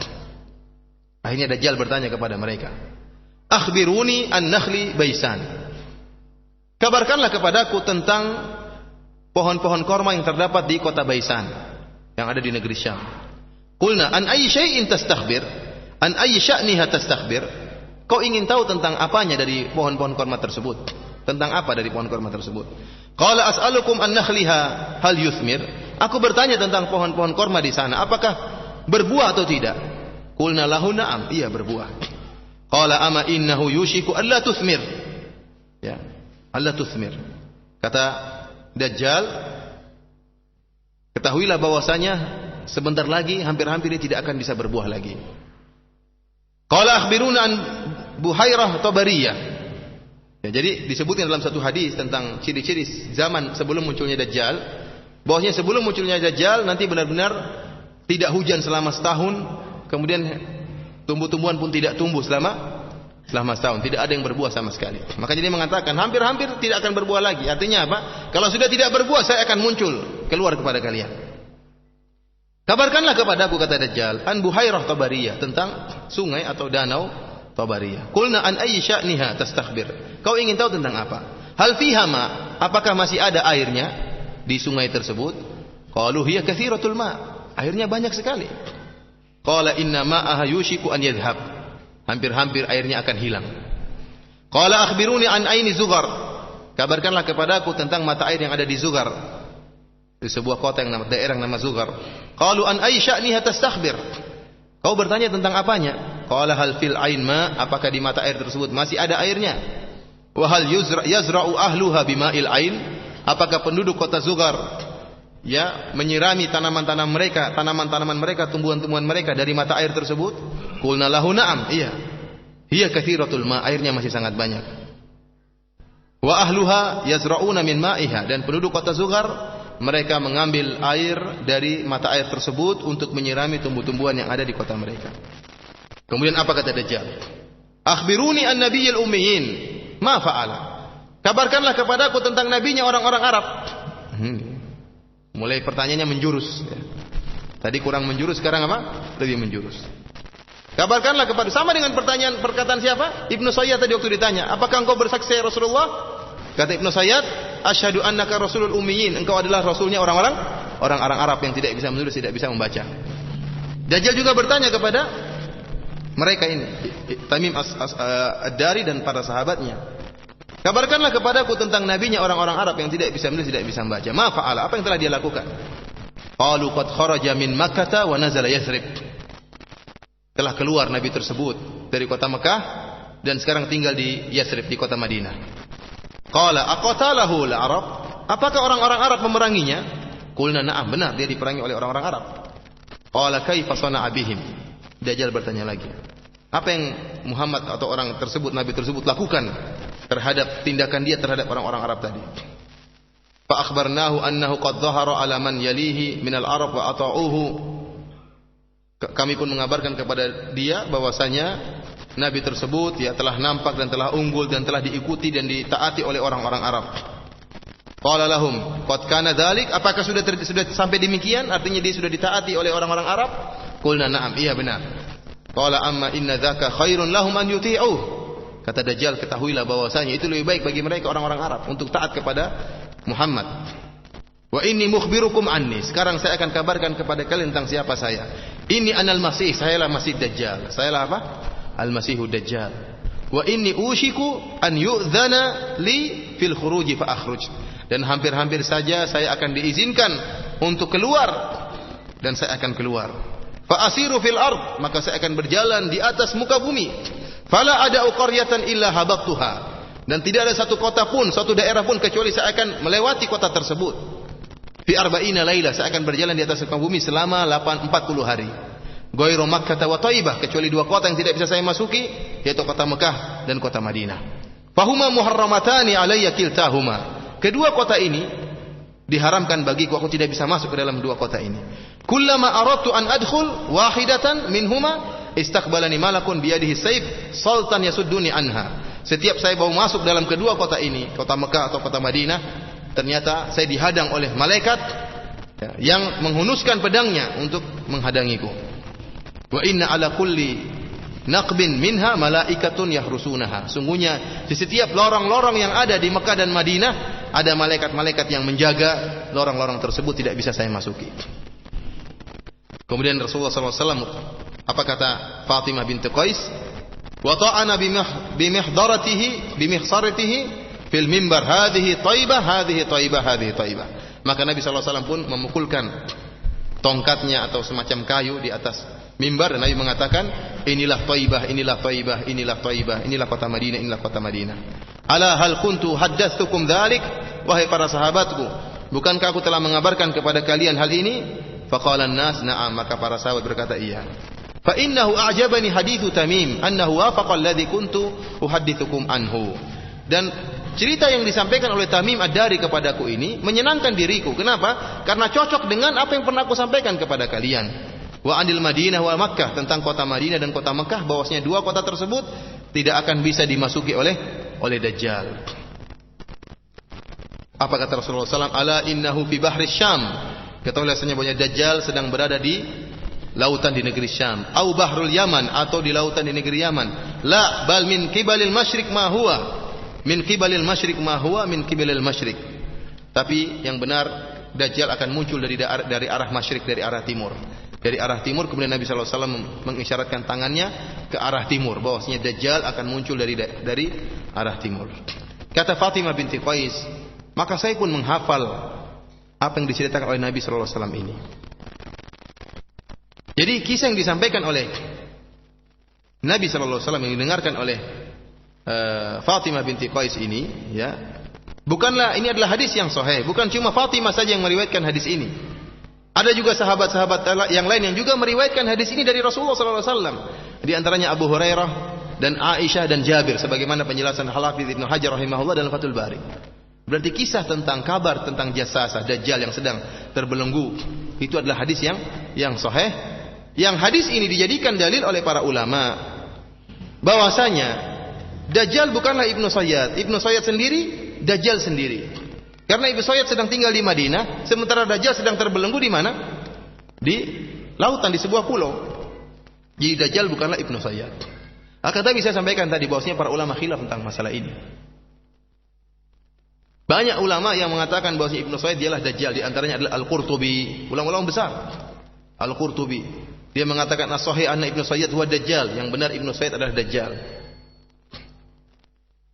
Akhirnya Dajjal bertanya kepada mereka, akhbiruni an nakhli baisan, kabarkanlah kepadaku tentang pohon-pohon korma yang terdapat di kota Baisan yang ada di negeri Syam. Qulna an ayyi syai'in tastakhbir? An ayyi sya'niha tastakhbir? Kau ingin tahu tentang apanya dari pohon-pohon korma tersebut? Tentang apa dari pohon korma tersebut? Qala as'alukum an nakhliha hal yuthmir? Aku bertanya tentang pohon-pohon korma di sana, apakah berbuah atau tidak? Qulna lahu na'am, iya berbuah. Qala ama innahu yushiku alla tuthmir. Ya, alla tuthmir. Kata Dajjal, ketahuilah bahwasanya sebentar lagi hampir-hampir dia tidak akan bisa berbuah lagi. Qala akhbiruna an Buhairah Tabariyah. Ya, jadi disebutkan dalam satu hadis tentang ciri-ciri zaman sebelum munculnya Dajjal, bahwasanya sebelum munculnya Dajjal nanti benar-benar tidak hujan selama setahun, kemudian tumbuh-tumbuhan pun tidak tumbuh selama setahun, tidak ada yang berbuah sama sekali. Maka jadi mengatakan hampir-hampir tidak akan berbuah lagi. Artinya apa? Kalau sudah tidak berbuah, saya akan muncul keluar kepada kalian. Kabarkanlah kepadaku, kata Dajjal, an Buhairah Tabariyah, tentang sungai atau danau Tabariyah. Qulna an ayyi sya'niha tastakhbir? Kau ingin tahu tentang apa? Hal fiha ma? Apakah masih ada airnya di sungai tersebut? Qalu hiya katsiratul ma. Airnya banyak sekali. Qala inna ma'aha yushiku an yadhhab. Hampir-hampir airnya akan hilang. Qala akhbiruni an aini Zughar. Kabarkanlah kepadaku tentang mata air yang ada di Zughar, di sebuah kota yang daerah yang nama Zughar. Qalu an ayyi sya'niha tastakhbir? Kau bertanya tentang apanya? Qala hal fil ain ma? Apakah di mata air tersebut masih ada airnya? Wa hal yazra'u ahluha bima'il ain? Apakah penduduk kota Zughar menyirami tanaman-tanaman mereka, tumbuhan-tumbuhan mereka dari mata air tersebut? Qulna lahu na'am, iya. Hiya katsiratul ma, airnya masih sangat banyak. Wa ahluha yazra'una min ma'iha, dan penduduk kota Zughar mereka mengambil air dari mata air tersebut untuk menyirami tumbuh-tumbuhan yang ada di kota mereka. Kemudian apa kata Dajjal? Akhbiruni an nabiyyil ummiyin ma fa'ala? Kabarkanlah kepadaku tentang nabinya orang-orang Arab. Mulai pertanyaannya menjurus. Tadi kurang menjurus, sekarang apa? Lebih menjurus. Kabarkanlah kepada, sama dengan perkataan siapa? Ibnu Sayyad tadi waktu ditanya, apakah engkau bersaksi Rasulullah? Kata Ibnu Sayyad, asyhadu annaka rasulul ummiyin, engkau adalah rasulnya orang-orang Arab yang tidak bisa menulis, tidak bisa membaca. Dajjal juga bertanya kepada mereka ini, Tamim Ad-Dari dan para sahabatnya. Kabarkanlah kepadaku tentang nabinya orang-orang Arab yang tidak bisa menulis, tidak bisa membaca. Ma fa'ala, apa yang telah dia lakukan? Qalu qad kharaja min Makkah wa nazala Yathrib. Telah keluar nabi tersebut dari kota Mekah dan sekarang tinggal di Yathrib, di kota Madinah. Qala aqatalahu al-Arab? Apakah orang-orang Arab memeranginya? Qulna na'am, benar dia diperangi oleh orang-orang Arab. Qala kaifa sana'a bihim? Dajjal bertanya lagi. Apa yang Muhammad atau orang tersebut, nabi tersebut lakukan terhadap tindakan dia terhadap orang-orang Arab tadi? Fa akhbarnahu annahu qad dhahara ala man yalihi minal Arab wa ata'uhu. Kami pun mengabarkan kepada dia bahwasanya nabi tersebut telah nampak dan telah unggul dan telah diikuti dan ditaati oleh orang-orang Arab. Qala lahum qad kana dzalik? Apakah sudah sampai demikian? Artinya dia sudah ditaati oleh orang-orang Arab? Qulna na'am, iya benar. Qala amma inna dzaka khairun lahum an yuti'uh. Kata Dajjal, ketahuilah bahwasanya itu lebih baik bagi mereka orang-orang Arab untuk taat kepada Muhammad. Wa inni mukhbirukum anni. Sekarang saya akan kabarkan kepada kalian tentang siapa saya. Ini anal masih, sayalah Masih Dajjal. Sayalah apa? Al-Masihud Dajjal. Wa inni ushiku an yu'dzana li fil khuruji fa akhruj. Dan hampir-hampir saja saya akan diizinkan untuk keluar dan saya akan keluar. Fa asiru fil ard, maka saya akan berjalan di atas muka bumi. Fala ada qaryatan illa habaqtuha, dan tidak ada satu kota pun, suatu daerah pun kecuali saya akan melewati kota tersebut. Fi arba'ina laila, saya akan berjalan di atas muka bumi selama 40 hari. Ghairu Makkah wa Thaibah, kecuali dua kota yang tidak bisa saya masuki, yaitu kota Mekah dan kota Madinah. Fahuma muharramatani alayya kiltahuma. Kedua kota ini diharamkan bagiku, aku tidak bisa masuk ke dalam dua kota ini. Kullama aradtu an adkhul wahidatan minhuma istaqbalani malakun biyadihi sayf sultan yasudduni anha. Setiap saya mau masuk dalam kedua kota ini, kota Mekah atau kota Madinah, ternyata saya dihadang oleh malaikat yang menghunuskan pedangnya untuk menghadangiku. Wa inna ala kulli naqbin minha malaikatun yahrusunaha. Sungguhnya di setiap lorong-lorong yang ada di Mekah dan Madinah ada malaikat-malaikat yang menjaga lorong-lorong tersebut tidak bisa saya masuki. Kemudian Rasulullah SAW, apa kata Fatimah binti Qais? Wa ta'ana bimihsaratihi fil mimbar, hadhihi thaibah, hadhihi thaibah, hadhihi thaibah. Maka Nabi SAW pun memukulkan tongkatnya atau semacam kayu di atas mimbar, dan Nabi mengatakan, inilah thaibah, inilah thaibah, inilah thaibah, inilah kota Madinah, inilah kota Madinah. Ala hal kuntu haddatsukum dzalik, wahai para sahabatku, bukankah aku telah mengabarkan kepada kalian hal ini? Faqala an-nas na'am, maka para sahabat berkata iya. Fa innahu a'jabani hadithu Tamim annahu wafaqa alladhi kuntu uhaddithukum anhu. Dan cerita yang disampaikan oleh Tamim Ad-Dari kepadaku ini menyenangkan diriku. Kenapa? Karena cocok dengan apa yang pernah aku sampaikan kepada kalian. Wa anil Madinah wa Makkah, tentang kota Madinah dan kota Makkah, bahwasanya dua kota tersebut tidak akan bisa dimasuki oleh Dajjal. Apa kata Rasulullah SAW? Ala innahu fi bahri Syam. Ketahuilah bahwa Dajjal sedang berada di lautan di negeri Syam. Au bahrul Yaman, atau di lautan di negeri Yaman. La bal min qibalil masyriq ma huwa. Min qibalil masyriq ma huwa min qibalil masyriq. Tapi yang benar Dajjal akan muncul dari arah masyriq, dari arah timur. Dari arah timur. Kemudian Nabi SAW mengisyaratkan tangannya ke arah timur, bahwasanya Dajjal akan muncul dari arah timur. Kata Fatimah binti Qais, maka saya pun menghafal apa yang diceritakan oleh Nabi SAW ini. Jadi kisah yang disampaikan oleh Nabi SAW yang didengarkan oleh Fatimah binti Qais ini, ya, bukanlah, ini adalah hadis yang sahih. Bukan cuma Fatimah saja yang meriwayatkan hadis ini. Ada juga sahabat-sahabat yang lain yang juga meriwayatkan hadis ini dari Rasulullah SAW. Di antaranya Abu Hurairah dan Aisyah dan Jabir, sebagaimana penjelasan Al-Hafidz Ibnu Hajar rahimahullah dalam Fathul Bari. Berarti kisah tentang kabar tentang jasasa Dajjal yang sedang terbelenggu itu adalah hadis yang sahih. Yang hadis ini dijadikan dalil oleh para ulama bahwasanya Dajjal bukanlah Ibnu Sayyad. Ibnu Sayyad sendiri, Dajjal sendiri. Karena Ibnu Sayyad sedang tinggal di Madinah, sementara Dajjal sedang terbelenggu di mana? Di lautan, di sebuah pulau. Jadi Dajjal bukanlah Ibnu Sayyad. Akan tapi saya sampaikan tadi bahwasanya para ulama khilaf tentang masalah ini. Banyak ulama yang mengatakan bahwa Ibnu Sayyid dialah Dajjal. Di antaranya adalah Al-Qurtubi, ulama-ulama besar. Al-Qurtubi, dia mengatakan as-sahih anna Ibnu Sayyid huwa Dajjal, yang benar Ibnu Sayyid adalah Dajjal.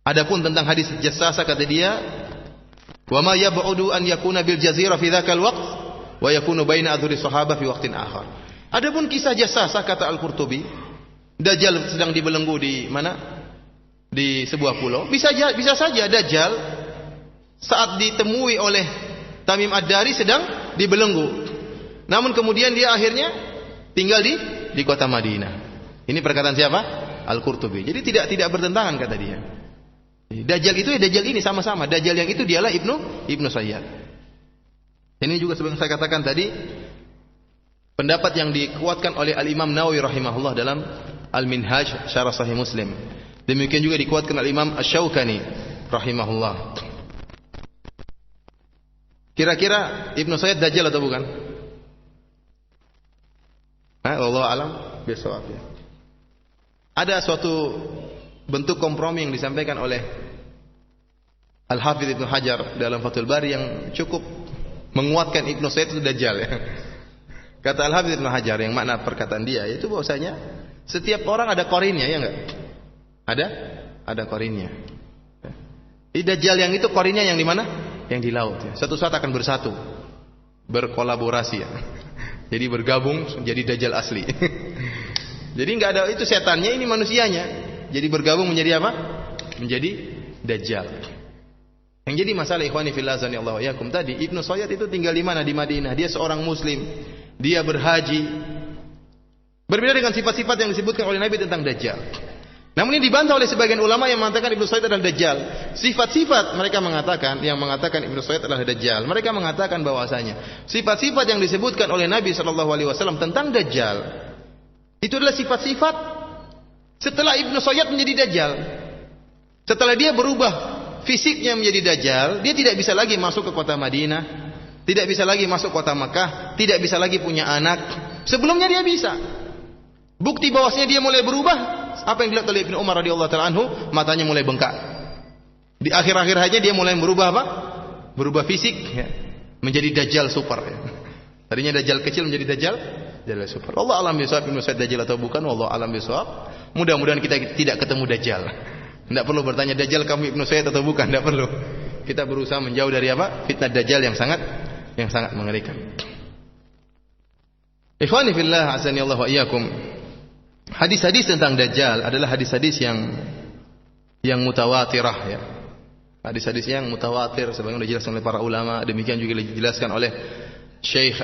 Adapun tentang hadis jassasa, kata dia, wa ma yab'udu an yakuna bil jazirah fi dzakal waqt wa yakunu baina adhuri sahabah fi waqtin akhar. Adapun kisah jassasa, kata Al-Qurtubi, Dajjal sedang dibelenggu di mana? Di sebuah pulau. Bisa saja Dajjal saat ditemui oleh Tamim Ad-Dari sedang dibelenggu. Namun kemudian dia akhirnya tinggal di kota Madinah. Ini perkataan siapa? Al-Qurtubi. Jadi tidak bertentangan, kata dia. Dajjal itu ya Dajjal ini sama-sama. Dajjal yang itu dialah Ibnu Sayyad. Ini juga seperti saya katakan tadi, pendapat yang dikuatkan oleh Al-Imam Nawawi rahimahullah dalam Al-Minhaj Syarah Sahih Muslim. Demikian juga dikuatkan oleh Imam Asy-Syaukani rahimahullah. Kira-kira Ibnu Sayyid Dajjal atau bukan? Wallahu alam bisawab. Ada suatu bentuk kompromi yang disampaikan oleh Al-Hafidz Ibnu Hajar dalam Fathul Bari yang cukup menguatkan Ibnu Sayyid itu Dajjal, ya. Kata Al-Hafidz Ibnu Hajar, yang makna perkataan dia itu bahwasanya setiap orang ada korinnya, ya enggak? Ada korinnya. Di Dajjal yang itu korinnya yang di mana? Yang di laut, ya. Suatu saat akan bersatu, berkolaborasi, ya. Jadi bergabung jadi Dajjal asli. Jadi enggak ada itu setannya, ini manusianya. Jadi bergabung menjadi apa? Menjadi Dajjal. Yang jadi masalah ikhwani fillah azanillahu wa iyyakum tadi, Ibnu Sayyad itu tinggal di mana? Di Madinah. Dia seorang muslim. Dia berhaji. Berbeda dengan sifat-sifat yang disebutkan oleh Nabi tentang Dajjal. Namun ini dibantah oleh sebagian ulama yang mengatakan Ibnu Sayyad adalah Dajjal. Sifat-sifat mereka mengatakan, yang mengatakan Ibnu Sayyad adalah Dajjal, mereka mengatakan bahwasanya sifat-sifat yang disebutkan oleh Nabi SAW tentang Dajjal itu adalah sifat-sifat setelah Ibnu Sayyad menjadi Dajjal. Setelah dia berubah fisiknya menjadi Dajjal, dia tidak bisa lagi masuk ke kota Madinah, tidak bisa lagi masuk kota Makkah, tidak bisa lagi punya anak. Sebelumnya dia bisa. Bukti bahwasanya dia mulai berubah, apa yang dilihat oleh Ibnu Umar radhiyallahu taala anhu, matanya mulai bengkak. Di akhir-akhir hayatnya dia mulai berubah apa? Berubah fisik ya, menjadi Dajjal super ya. Tadinya Dajjal kecil menjadi Dajjal super. Allah alam bisawab Ibnu Sayyad Dajjal atau bukan, wallahu alam bisawab. Mudah-mudahan kita tidak ketemu Dajjal. Tidak perlu bertanya Dajjal kamu Ibnu Sayyad atau bukan, tidak perlu. Kita berusaha menjauh dari apa? Fitnah Dajjal yang sangat mengerikan. Ikhwani fillah azanillahu wa iyyakum. Hadis-hadis tentang Dajjal adalah hadis-hadis yang mutawatirah ya. Hadis-hadis yang mutawatir sebagaimana dijelaskan oleh para ulama, demikian juga dijelaskan oleh Syekh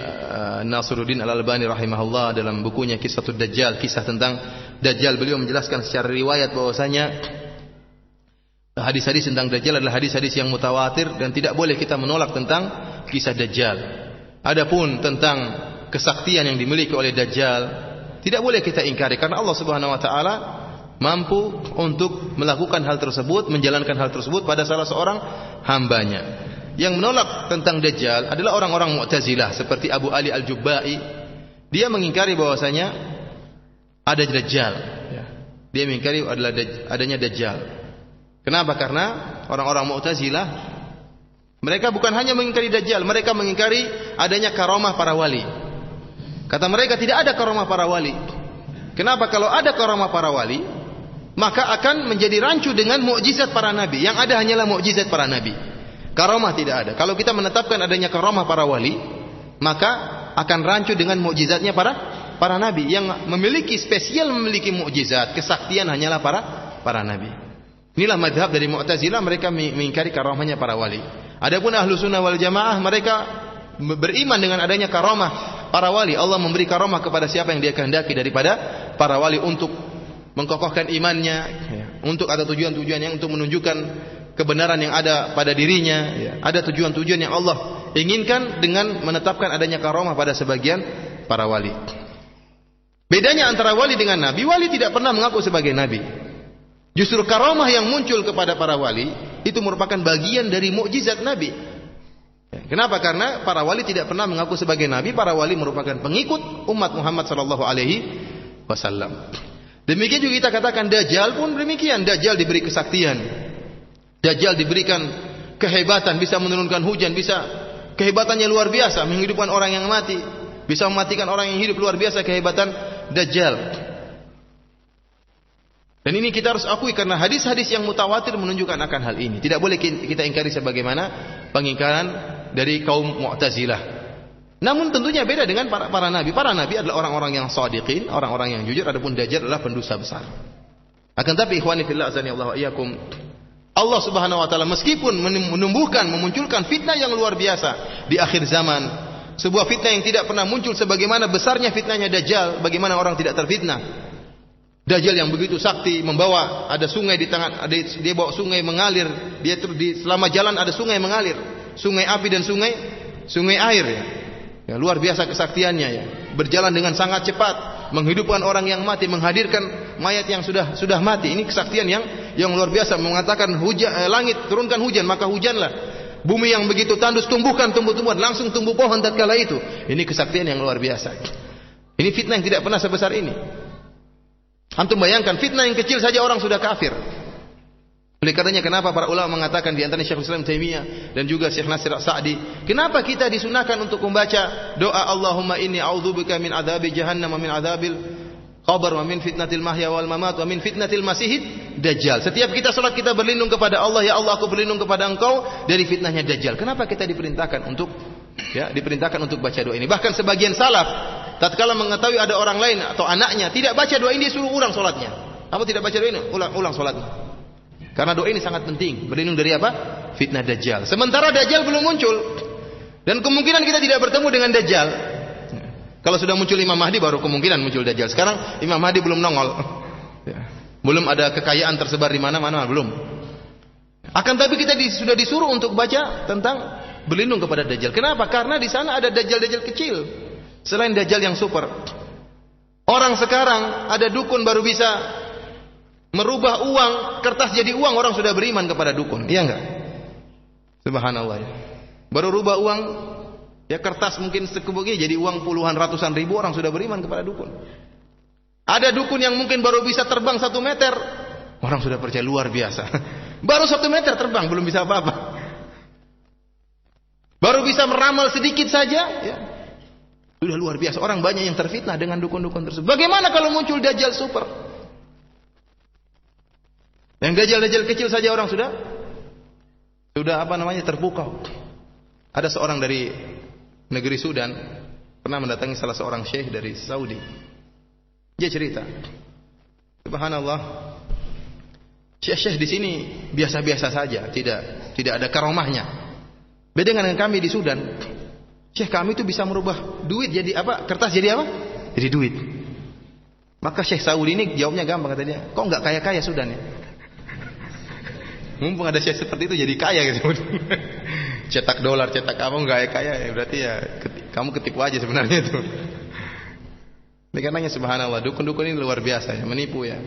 Nasiruddin Al-Albani rahimahullah dalam bukunya Kisahud Dajjal, kisah tentang Dajjal. Beliau menjelaskan secara riwayat bahwasanya hadis-hadis tentang Dajjal adalah hadis-hadis yang mutawatir dan tidak boleh kita menolak tentang kisah Dajjal. Adapun tentang kesaktian yang dimiliki oleh Dajjal tidak boleh kita ingkari karena Allah Subhanahu wa taala mampu untuk melakukan hal tersebut, menjalankan hal tersebut pada salah seorang hambanya. Yang menolak tentang Dajjal adalah orang-orang Mu'tazilah seperti Abu Ali Al-Jubba'i. Dia mengingkari bahwasanya ada Dajjal ya. Dia mengingkari adanya Dajjal. Kenapa? Karena orang-orang Mu'tazilah mereka bukan hanya mengingkari Dajjal, mereka mengingkari adanya karamah para wali. Kata mereka tidak ada karamah para wali. Kenapa? Kalau ada karamah para wali, maka akan menjadi rancu dengan mukjizat para nabi. Yang ada hanyalah mukjizat para nabi. Karamah tidak ada. Kalau kita menetapkan adanya karamah para wali, maka akan rancu dengan mukjizatnya para nabi. Yang memiliki spesial memiliki mukjizat, kesaktian hanyalah para nabi. Inilah madhab dari Mu'tazilah, mereka mengingkari karamahnya para wali. Adapun Ahlu Sunnah wal Jamaah, mereka beriman dengan adanya karamah para wali. Allah memberi karamah kepada siapa yang dia kehendaki daripada para wali untuk mengkokohkan imannya ya. Untuk ada tujuan-tujuan yang untuk menunjukkan kebenaran yang ada pada dirinya ya. Ada tujuan-tujuan yang Allah inginkan dengan menetapkan adanya karamah pada sebagian para wali. Bedanya antara wali dengan nabi, wali tidak pernah mengaku sebagai nabi. Justru karamah yang muncul kepada para wali itu merupakan bagian dari mukjizat nabi. Kenapa? Karena para wali tidak pernah mengaku sebagai nabi. Para wali merupakan pengikut umat Muhammad sallallahu alaihi wasallam. Demikian juga kita katakan Dajjal pun demikian. Dajjal diberi kesaktian. Dajjal diberikan kehebatan, bisa menurunkan hujan, bisa kehebatannya luar biasa, menghidupkan orang yang mati, bisa mematikan orang yang hidup, luar biasa kehebatan Dajjal. Dan ini kita harus akui karena hadis-hadis yang mutawatir menunjukkan akan hal ini. Tidak boleh kita ingkari sebagaimana pengingkaran dari kaum Mu'tazilah. Namun tentunya beda dengan para nabi. Para nabi adalah orang-orang yang shadiqin, orang-orang yang jujur. Adapun Dajjal adalah pendusta besar. Akan tapi ikhwani fillah azanillahu wa iyyakum, Allah Subhanahu wa taala meskipun memunculkan fitnah yang luar biasa di akhir zaman, sebuah fitnah yang tidak pernah muncul sebagaimana besarnya fitnahnya Dajjal, bagaimana orang tidak terfitnah. Dajjal yang begitu sakti, membawa ada sungai di tangan, dia bawa sungai mengalir, dia selama jalan ada sungai mengalir, sungai api dan sungai air ya. Ya, luar biasa kesaktiannya ya. Berjalan dengan sangat cepat, menghidupkan orang yang mati, menghadirkan mayat yang sudah mati. Ini kesaktian yang luar biasa. Mengatakan langit turunkan hujan, maka hujanlah. Bumi yang begitu tandus tumbuhkan tumbuh-tumbuhan, langsung tumbuh pohon tatkala itu. Ini kesaktian yang luar biasa. Ini fitnah yang tidak pernah sebesar ini. Antum bayangkan fitnah yang kecil saja orang sudah kafir. Oleh karenanya kenapa para ulama mengatakan di antaranya Syekhul Islam Taimiyah dan juga Syekh Nasir Sa'di, kenapa kita disunahkan untuk membaca doa Allahumma inni a'udzubika min adzabi jahannam wa min adzabil qabr wa min fitnatil mahya wal mamat wa min fitnatil masihid dajjal. Setiap kita salat kita berlindung kepada Allah, ya Allah aku berlindung kepada Engkau dari fitnahnya Dajjal. Kenapa kita diperintahkan untuk baca doa ini? Bahkan sebagian salaf tatkala mengetahui ada orang lain atau anaknya tidak baca doa ini, dia suruh ulang salatnya. Kamu tidak baca doa ini, ulang salatnya. Karena doa ini sangat penting, berlindung dari apa? Fitnah Dajjal. Sementara Dajjal belum muncul. Dan kemungkinan kita tidak bertemu dengan Dajjal. Kalau sudah muncul Imam Mahdi baru kemungkinan muncul Dajjal. Sekarang Imam Mahdi belum nongol. Belum ada kekayaan tersebar di mana-mana, belum. Akan tapi kita sudah disuruh untuk baca tentang berlindung kepada Dajjal. Kenapa? Karena di sana ada Dajjal-Dajjal kecil. Selain Dajjal yang super. Orang sekarang ada dukun baru bisa merubah uang, kertas jadi uang, orang sudah beriman kepada dukun. Iya enggak? Subhanallah ya. Baru rubah uang, ya kertas mungkin sekebegi jadi uang puluhan ratusan ribu, orang sudah beriman kepada dukun. Ada dukun yang mungkin baru bisa terbang 1 meter, orang sudah percaya, luar biasa. Baru 1 meter terbang, belum bisa apa-apa. Baru bisa meramal sedikit saja, ya. Sudah luar biasa. Orang banyak yang terfitnah dengan dukun-dukun tersebut. Bagaimana kalau muncul Dajjal super? Yang Dajjal kecil saja orang sudah terpukau. Ada seorang dari negeri Sudan pernah mendatangi salah seorang syekh dari Saudi. Dia cerita, subhanallah, syekh di sini biasa-biasa saja, tidak ada karomahnya. Beda dengan kami di Sudan. Syekh kami itu bisa merubah duit jadi apa? Kertas jadi apa? Jadi duit. Maka Syekh Saudi ini jawabnya gampang, kata dia, kok enggak kaya-kaya Sudan ya? Mumpung ada syekh seperti itu jadi kaya gitu. Cetak dolar, cetak apa, enggak kaya ya, berarti ya kamu ketipu aja sebenarnya itu. Ini karenanya subhanallah, dukun-dukun ini luar biasa ya, menipu ya.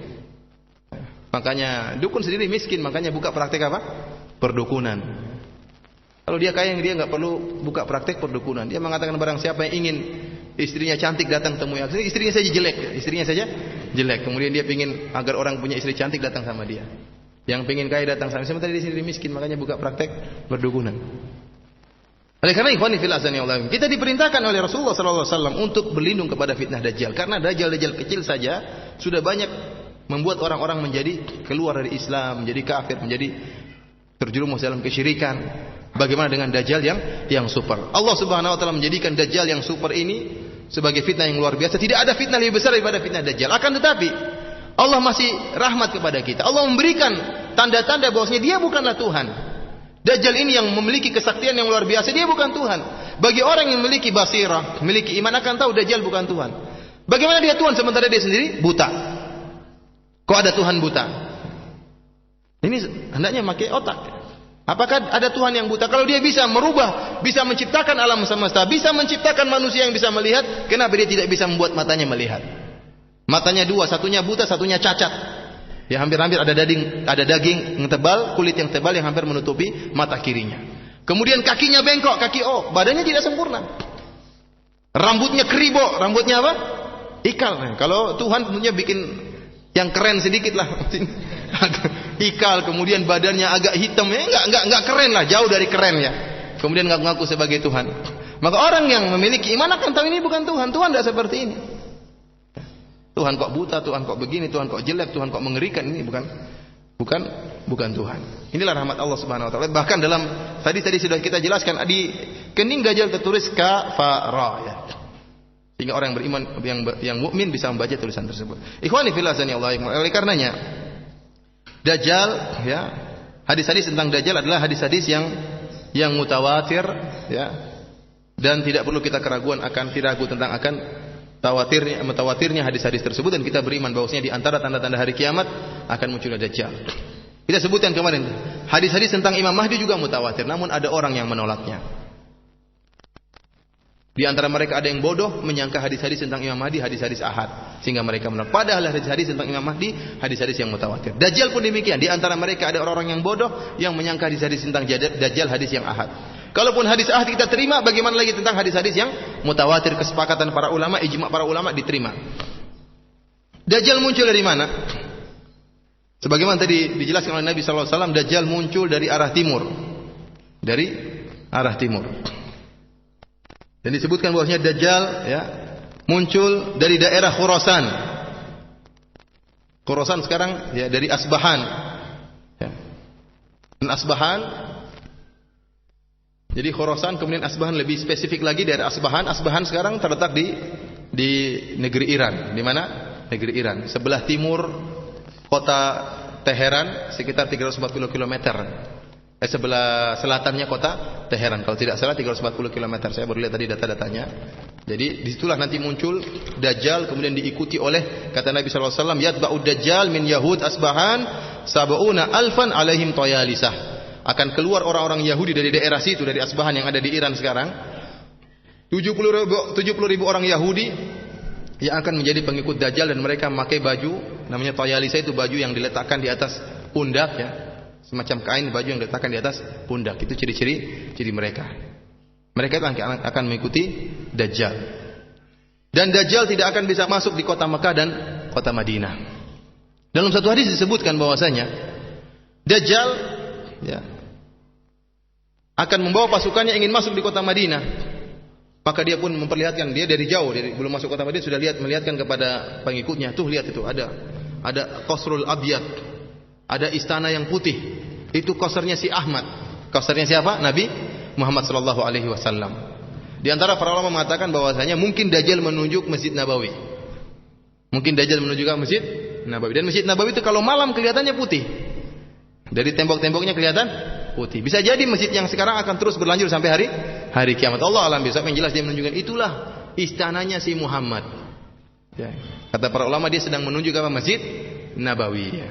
Makanya dukun sendiri miskin, makanya buka praktek apa? Perdukunan. Kalau dia kaya, dia enggak perlu buka praktek perdukunan. Dia mengatakan barang siapa yang ingin istrinya cantik datang temui aku. Istrinya saja jelek. Kemudian dia ingin agar orang punya istri cantik datang sama dia. Yang pengen kaya datang sama, sementara dia sendiri miskin, makanya buka praktek perdukunan. Oleh karena ikhwani fil azani Allah, kita diperintahkan oleh Rasulullah sallallahu alaihi wasallam untuk berlindung kepada fitnah Dajjal, karena Dajjal kecil saja sudah banyak membuat orang-orang menjadi keluar dari Islam, menjadi kafir, menjadi terjerumus dalam kesyirikan. Bagaimana dengan Dajjal yang super? Allah Subhanahu wa taala menjadikan Dajjal yang super ini sebagai fitnah yang luar biasa. Tidak ada fitnah lebih besar daripada fitnah Dajjal. Akan tetapi Allah masih rahmat kepada kita. Allah memberikan tanda-tanda bahwasanya dia bukanlah Tuhan. Dajjal ini yang memiliki kesaktian yang luar biasa, dia bukan Tuhan. Bagi orang yang memiliki basirah, memiliki iman akan tahu Dajjal bukan Tuhan. Bagaimana dia Tuhan sementara dia sendiri buta? Kok ada Tuhan buta? Ini hendaknya pakai otak. Apakah ada Tuhan yang buta? Kalau dia bisa merubah, bisa menciptakan alam semesta, bisa menciptakan manusia yang bisa melihat, kenapa dia tidak bisa membuat matanya melihat? Matanya 2, satunya buta, satunya cacat. Ya hampir-hampir ada daging yang tebal, kulit yang tebal yang hampir menutupi mata kirinya. Kemudian kakinya bengkok, badannya tidak sempurna. Rambutnya keribo, rambutnya apa? Ikal. Kalau Tuhan tentunya bikin yang keren sedikit lah. Ikal, kemudian badannya agak hitam, ya enggak keren lah, jauh dari keren ya. Kemudian ngaku-ngaku sebagai Tuhan. Maka orang yang memiliki iman akan tahu ini bukan Tuhan. Tuhan tidak seperti ini. Tuhan kok buta, Tuhan kok begini, Tuhan kok jelek, Tuhan kok mengerikan, ini bukan Tuhan. Inilah rahmat Allah Subhanahu wa taala. Bahkan dalam tadi sudah kita jelaskan di kening Dajjal tertulis kafara ya. Sehingga orang yang beriman yang mukmin bisa membaca tulisan tersebut. Ikhwani fillah Allah. Oleh karenanya Dajjal ya, hadis-hadis tentang Dajjal adalah hadis-hadis yang mutawatir ya. Dan tidak perlu kita keraguan tidak ragu tentang akan mutawatirnya hadis-hadis tersebut, dan kita beriman bahwasanya di antara tanda-tanda hari kiamat akan munculnya Dajjal. Kita sebutkan kemarin hadis-hadis tentang Imam Mahdi juga mutawatir, namun ada orang yang menolaknya. Di antara mereka ada yang bodoh menyangka hadis-hadis tentang Imam Mahdi hadis-hadis ahad, sehingga mereka menolak. Padahal hadis-hadis tentang Imam Mahdi hadis-hadis yang mutawatir. Dajjal pun demikian. Di antara mereka ada orang-orang yang bodoh yang menyangka hadis-hadis tentang Dajjal hadis yang ahad. Kalaupun hadis ahad kita terima, bagaimana lagi tentang hadis-hadis yang mutawatir, kesepakatan para ulama, ijma' para ulama diterima. Dajjal muncul dari mana? Sebagaimana tadi dijelaskan oleh Nabi sallallahu alaihi wasallam, Dajjal muncul dari arah timur. Dari arah timur. Dan disebutkan bahwasanya Dajjal ya muncul dari daerah Khurasan. Khurasan sekarang ya dari Asbahan. Ya. Dan Asbahan, jadi Khurasan kemudian Asbahan, lebih spesifik lagi dari Asbahan. Asbahan sekarang terletak di di negeri Iran. Di mana? Negeri Iran. Sebelah timur kota Teheran sekitar 340 km. Sebelah selatannya kota Teheran. Kalau tidak salah 340 km. Saya baru lihat tadi data-datanya. Jadi disitulah nanti muncul Dajjal, kemudian diikuti oleh kata Nabi SAW, yatba'ud Dajjal min Yahud Asbahan sab'una alfan alaihim toyalisah. Akan keluar orang-orang Yahudi dari daerah situ, dari Asbahan yang ada di Iran sekarang. 70 ribu orang Yahudi yang akan menjadi pengikut Dajjal, dan mereka memakai baju namanya toyalisah, itu baju yang diletakkan di atas pundak ya. Semacam kain, baju yang diletakkan di atas pundak. Itu ciri-ciri mereka. Mereka akan mengikuti Dajjal. Dan Dajjal tidak akan bisa masuk di kota Mekah dan kota Madinah. Dalam satu hadis disebutkan bahwasanya Dajjal ya, akan membawa pasukannya ingin masuk di kota Madinah. Maka dia pun memperlihatkan, dia dari jauh, belum masuk kota Madinah sudah melihatkan kepada pengikutnya, tuh lihat itu ada Qasrul Abyad, ada istana yang putih. Itu qasrnya si Ahmad. Qasrnya siapa? Nabi Muhammad sallallahu alaihi wasallam. Di antara para ulama mengatakan bahwasanya mungkin Dajjal menunjuk Masjid Nabawi. Mungkin Dajjal menuju ke Masjid Nabawi. Dan Masjid Nabawi itu kalau malam kelihatannya putih. Dari tembok-temboknya kelihatan putih. Bisa jadi masjid yang sekarang akan terus berlanjut sampai hari kiamat. Allah alam bisawab. Yang jelas dia menunjukkan itulah istananya si Muhammad. Ya. Kata para ulama dia sedang menuju ke Masjid Nabawi. Ya.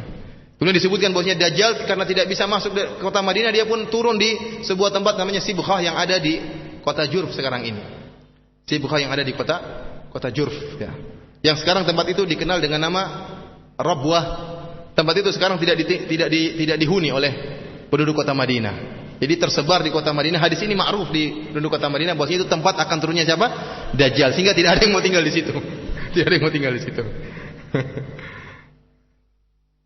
Kemudian disebutkan bahwasanya Dajjal karena tidak bisa masuk ke kota Madinah, dia pun turun di sebuah tempat namanya Sibkhah yang ada di kota Jurf sekarang ini. Sibkhah yang ada di kota Jurf ya. Yang sekarang tempat itu dikenal dengan nama Rabwah. Tempat itu sekarang tidak dihuni oleh penduduk kota Madinah. Jadi tersebar di kota Madinah. Hadis ini ma'ruf di penduduk kota Madinah bahwasanya itu tempat akan turunnya siapa? Dajjal. Sehingga tidak ada yang mau tinggal di situ. Tidak ada yang mau tinggal di situ.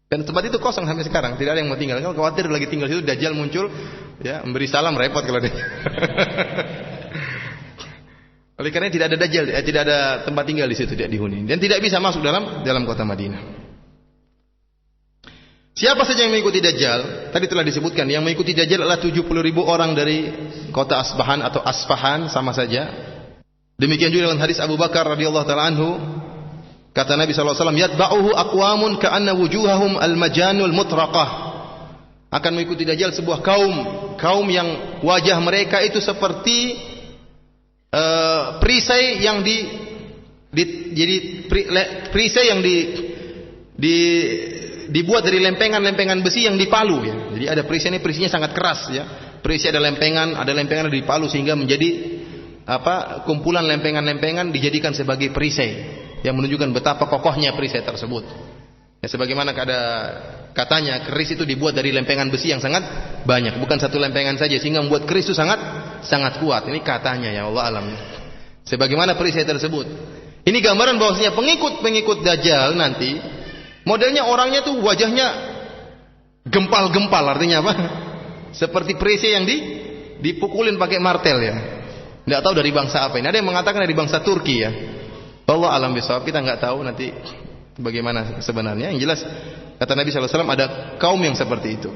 Dan tempat itu kosong sampai sekarang, tidak ada yang mau tinggal. Kalau khawatir lagi tinggal di situ Dajjal muncul, ya memberi salam repot kalau dia. Oleh karena tidak ada Dajjal, tidak ada tempat tinggal di situ, tidak dihuni, dan tidak bisa masuk dalam kota Madinah. Siapa saja yang mengikuti Dajjal? Tadi telah disebutkan, yang mengikuti Dajjal adalah 70 ribu orang dari kota Asbahan atau Asfahan, sama saja. Demikian juga dalam hadis Abu Bakar radhiyallahu taala anhu. Kata Nabi SAW, yatba'uhu aqwamun ka'anna wujuhahum al-majanul mutraqah. Akan mengikuti Dajjal sebuah kaum yang wajah mereka itu seperti perisai yang perisai yang dibuat dari lempengan besi yang dipalu ya. Jadi ada perisai ini, perisinya sangat keras ya. Perisai ada lempengan yang dipalu sehingga menjadi kumpulan lempengan-lempengan dijadikan sebagai perisai. Yang menunjukkan betapa kokohnya perisai tersebut. Ya, sebagaimana katanya keris itu dibuat dari lempengan besi yang sangat banyak, bukan satu lempengan saja, sehingga membuat keris itu sangat kuat. Ini katanya, ya Allah alam. Sebagaimana perisai tersebut. Ini gambaran bahwasanya pengikut Dajjal nanti modelnya orangnya tuh wajahnya gempal-gempal, artinya apa? Seperti perisai yang dipukulin pakai martel ya. Tidak tahu dari bangsa apa ini. Ada yang mengatakan dari bangsa Turki ya. Allah alam bisawab, kita nggak tahu nanti bagaimana sebenarnya. Yang jelas kata Nabi SAW ada kaum yang seperti itu.